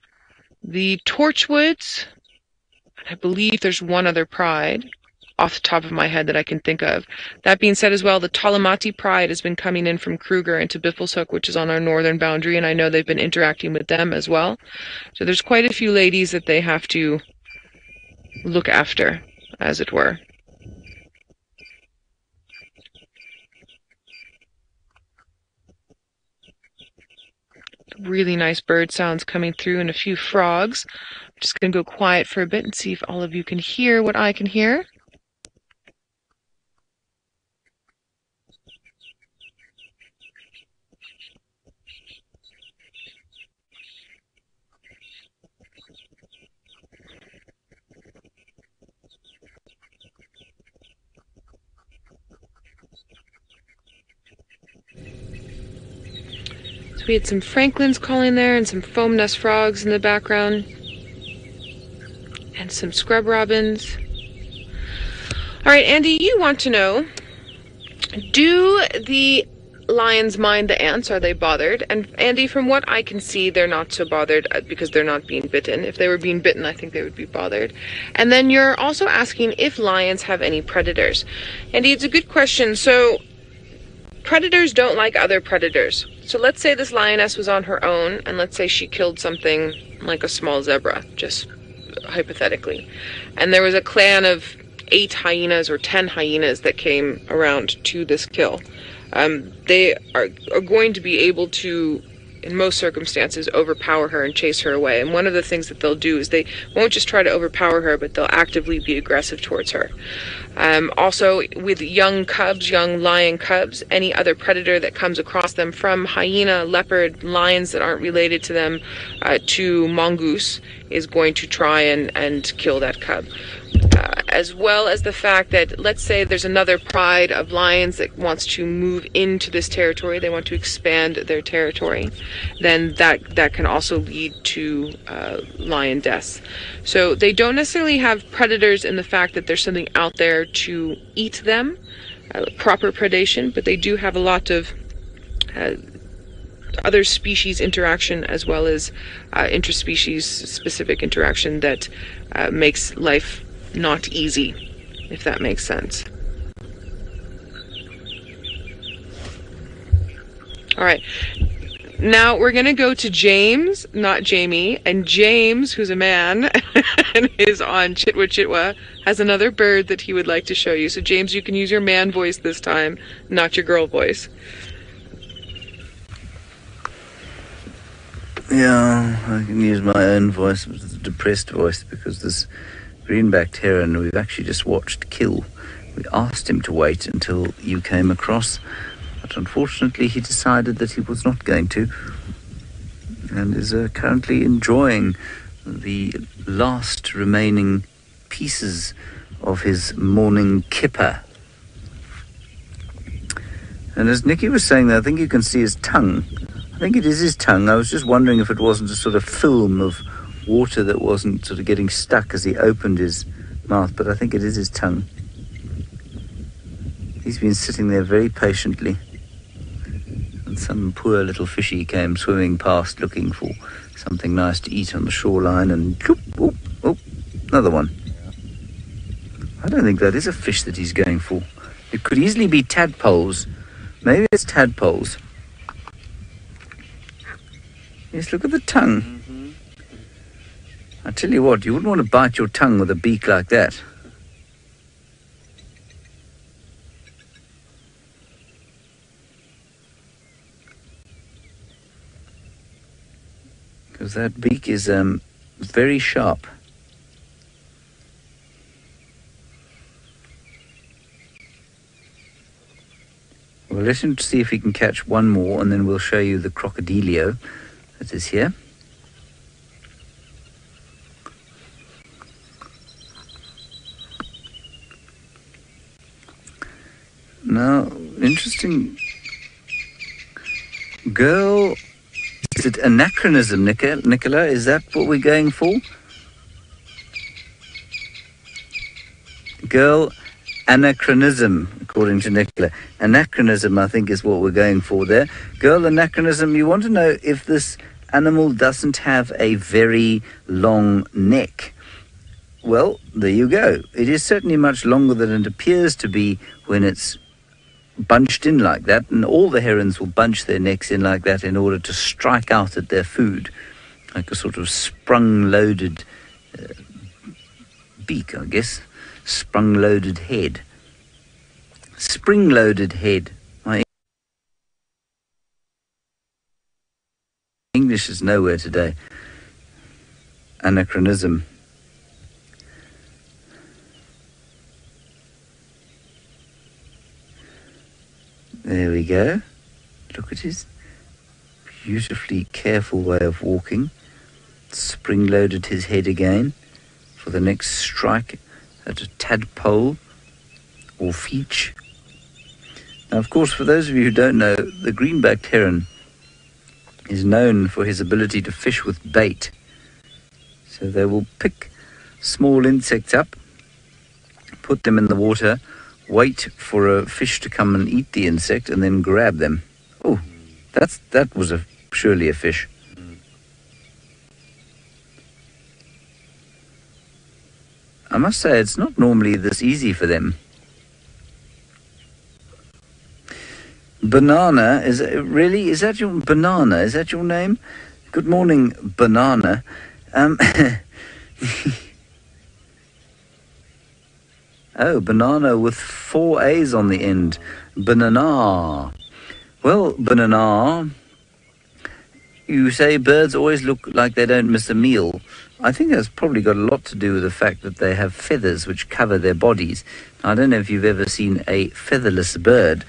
the torchwoods. I believe there's one other pride off the top of my head that I can think of. That being said as well, the Talamati pride has been coming in from Kruger into Biffleshoek, which is on our northern boundary, and I know they've been interacting with them as well. So there's quite a few ladies that they have to look after, as it were. Really nice bird sounds coming through and a few frogs. I'm just going to go quiet for a bit and see if all of you can hear what I can hear. So we had some francolins calling there and some foam nest frogs in the background. And some scrub robins. All right, Andy, you want to know, do the lions mind the ants? Are they bothered? And Andy, from what I can see, they're not so bothered because they're not being bitten. If they were being bitten, I think they would be bothered. And then you're also asking if lions have any predators. Andy, it's a good question. So predators don't like other predators. So let's say this lioness was on her own, and let's say she killed something like a small zebra, just hypothetically. And there was a clan of 8 hyenas or 10 hyenas that came around to this kill. They are going to be able to, in most circumstances, overpower her and chase her away. And one of the things that they'll do is they won't just try to overpower her, but they'll actively be aggressive towards her. Also, with young cubs, young lion cubs, any other predator that comes across them, from hyena, leopard, lions that aren't related to them, to mongoose, is going to try and kill that cub. As well as the fact that, let's say there's another pride of lions that wants to move into this territory, they want to expand their territory, then that can also lead to lion deaths. So they don't necessarily have predators in the fact that there's something out there to eat them, proper predation, but they do have a lot of other species interaction as well as interspecies specific interaction that makes life not easy, if that makes sense. All right. Now we're going to go to James, not Jamie, and James, who's a man and is on Chitwa, has another bird that he would like to show you. So James, you can use your man voice this time, not your girl voice.
Yeah, I can use my own voice, but it's a depressed voice because this greenbacked heron we've actually just watched kill. We asked him to wait until you came across, but unfortunately he decided that he was not going to, and is currently enjoying the last remaining pieces of his morning kipper. And as Nikki was saying there, I think you can see his tongue. I think it is his tongue. I was just wondering if it wasn't a sort of film of water that wasn't sort of getting stuck as he opened his mouth, but I think it is his tongue. He's been sitting there very patiently, and some poor little fishy came swimming past looking for something nice to eat on the shoreline, and another one. I don't think that is a fish that he's going for. It could easily be tadpoles. Maybe it's tadpoles. Yes, look at the tongue. I tell you what, you wouldn't want to bite your tongue with a beak like that. Because that beak is very sharp. Well, let him see if he can catch one more, and then we'll show you the crocodilio that is here. Now, interesting. Girl, is it anachronism, Nicola? Is that what we're going for? Girl, anachronism, according to Nicola. Anachronism, I think, is what we're going for there. Girl, anachronism, you want to know if this animal doesn't have a very long neck. Well, there you go. It is certainly much longer than it appears to be when it's bunched in like that, and all the herons will bunch their necks in like that in order to strike out at their food, like a sort of sprung-loaded beak, I guess. Sprung-loaded head. Spring-loaded head. My English is nowhere today. Anachronism. There we go. Look at his beautifully careful way of walking. Spring-loaded his head again for the next strike at a tadpole or feech. Now, of course, for those of you who don't know, the green-backed heron is known for his ability to fish with bait. So they will pick small insects up, put them in the water, wait for a fish to come and eat the insect, and then grab them. Oh, that was surely a fish. I must say, it's not normally this easy for them. Banana, is that your banana? Is that your name? Good morning, banana. Oh, banana with 4 A's on the end. Banana. Well, banana, you say birds always look like they don't miss a meal. I think that's probably got a lot to do with the fact that they have feathers which cover their bodies. I don't know if you've ever seen a featherless bird,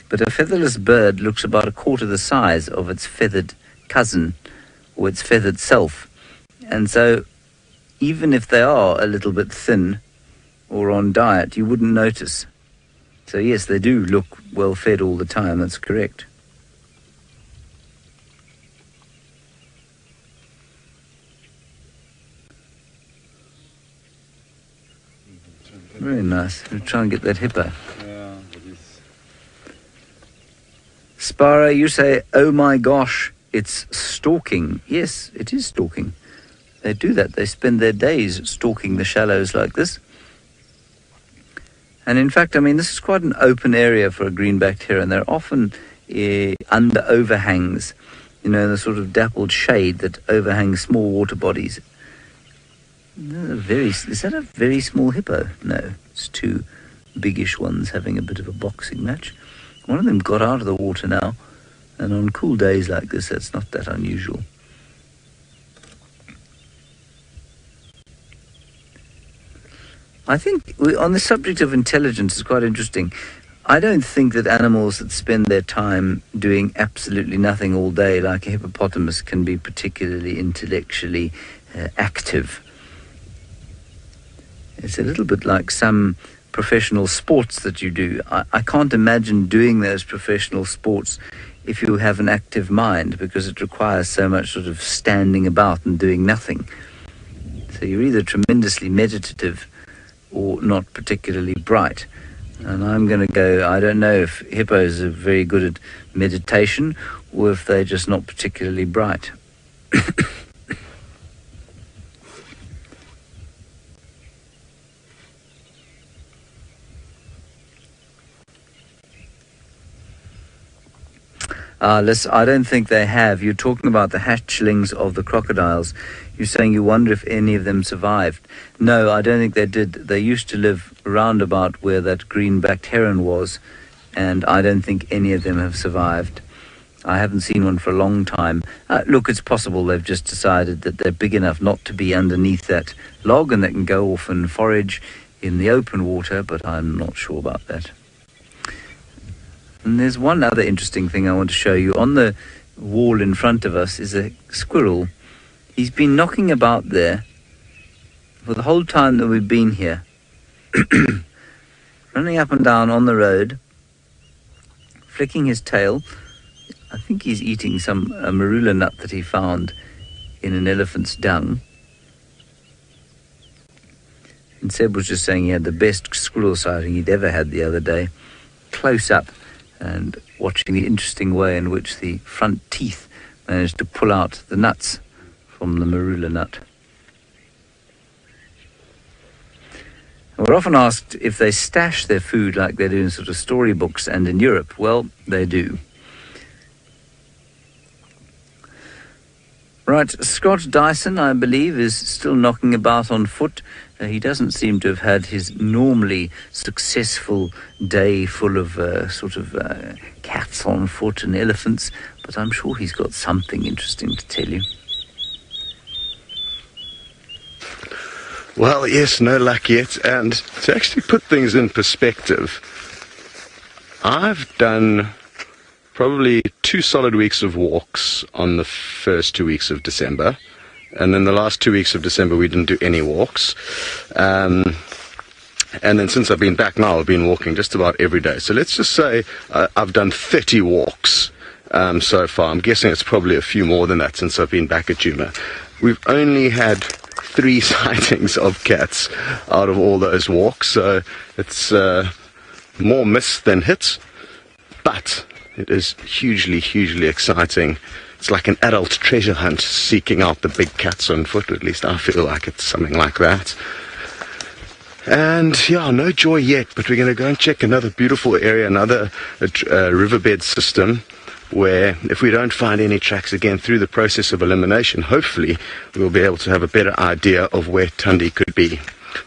but a featherless bird looks about a quarter the size of its feathered cousin or its feathered self. And so even if they are a little bit thin or on diet, you wouldn't notice. So yes, they do look well fed all the time, that's correct. Very nice. We'll try and get that hippo.
Yeah, it is.
Sparrow, you say, oh my gosh, it's stalking. Yes, it is stalking. They do that. They spend their days stalking the shallows like this. And in fact, I mean, this is quite an open area for a green-backed heron. They're often under overhangs, the sort of dappled shade that overhangs small water bodies. Is that a very small hippo? No, it's two biggish ones having a bit of a boxing match. One of them got out of the water now, and on cool days like this, that's not that unusual. I think on the subject of intelligence, it's quite interesting. I don't think that animals that spend their time doing absolutely nothing all day, like a hippopotamus, can be particularly intellectually active. It's a little bit like some professional sports that you do. I can't imagine doing those professional sports if you have an active mind, because it requires so much sort of standing about and doing nothing. So you're either tremendously meditative or not particularly bright. And I'm going to go, I don't know if hippos are very good at meditation or if they're just not particularly bright. Listen, I don't think they have. You're talking about the hatchlings of the crocodiles. You're saying you wonder if any of them survived. No, I don't think they did. They used to live round about where that green-backed heron was, and I don't think any of them have survived. I haven't seen one for a long time. Look, it's possible they've just decided that they're big enough not to be underneath that log and they can go off and forage in the open water, but I'm not sure about that. And there's one other interesting thing I want to show you. On the wall in front of us is a squirrel. He's been knocking about there for the whole time that we've been here. Running up and down on the road, flicking his tail. I think he's eating some marula nut that he found in an elephant's dung. And Seb was just saying he had the best squirrel sighting he'd ever had the other day. Close up and watching the interesting way in which the front teeth managed to pull out the nuts from the marula nut. And we're often asked if they stash their food like they do in sort of storybooks and in Europe. Well, they do. Right, Scott Dyson, I believe, is still knocking about on foot. He doesn't seem to have had his normally successful day full of cats on foot and elephants, but I'm sure he's got something interesting to tell you.
Well, yes, no luck yet. And to actually put things in perspective, I've done probably 2 solid weeks of walks on the first 2 weeks of December. And then the last 2 weeks of December, we didn't do any walks. And then since I've been back now, I've been walking just about every day. So let's just say I've done 30 walks so far. I'm guessing it's probably a few more than that since I've been back at Djuma. We've only had 3 sightings of cats out of all those walks. So it's more miss than hits. But it is hugely, hugely exciting. It's like an adult treasure hunt seeking out the big cats on foot. At least I feel like it's something like that. And yeah, no joy yet, but we're going to go and check another beautiful area, another riverbed system, where if we don't find any tracks again through the process of elimination, hopefully we'll be able to have a better idea of where Tundi could be.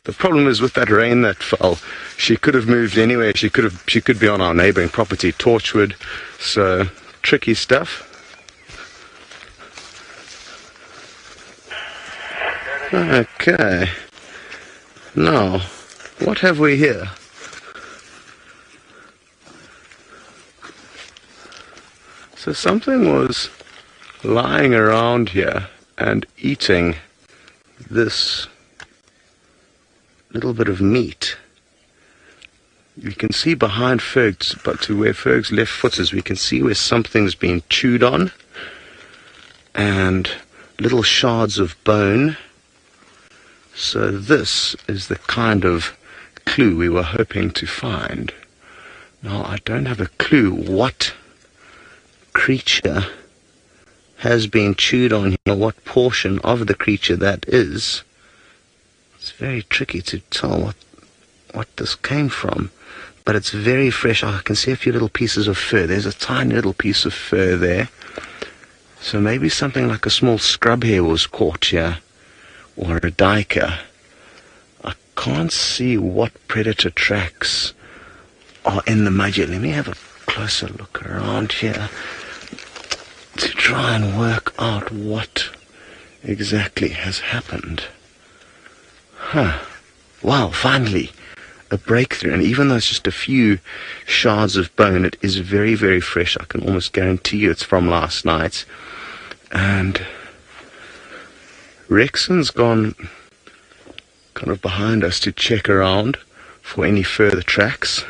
The problem is with that rain that fell, she could have moved anywhere. She could be on our neighbouring property, Torchwood. So tricky stuff. Okay. Now, what have we here? So something was lying around here and eating this little bit of meat. You can see behind Ferg's, but to where Ferg's left foot is, we can see where something's been chewed on and little shards of bone. So this is the kind of clue we were hoping to find. Now, I don't have a clue what creature has been chewed on here, what portion of the creature that is. It's very tricky to tell what this came from, but it's very fresh. I can see a few little pieces of fur. There's a tiny little piece of fur there. So maybe something like a small scrub hare was caught here, or a duiker. I can't see what predator tracks are in the mud yet. Let me have a closer look around here to try and work out what exactly has happened. Wow, finally a breakthrough. And even though it's just a few shards of bone, it is very, very fresh. I can almost guarantee you it's from last night. And Rexon's gone kind of behind us to check around for any further tracks.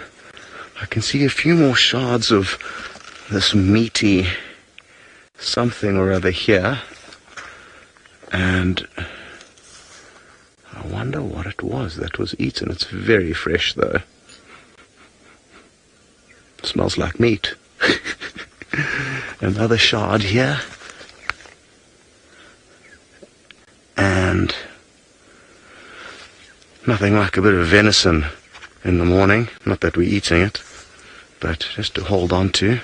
I can see a few more shards of this meaty something or other here, and I wonder what it was that was eaten. It's very fresh though. It smells like meat. Another shard here. And nothing like a bit of venison in the morning. Not that we're eating it, but just to hold on to.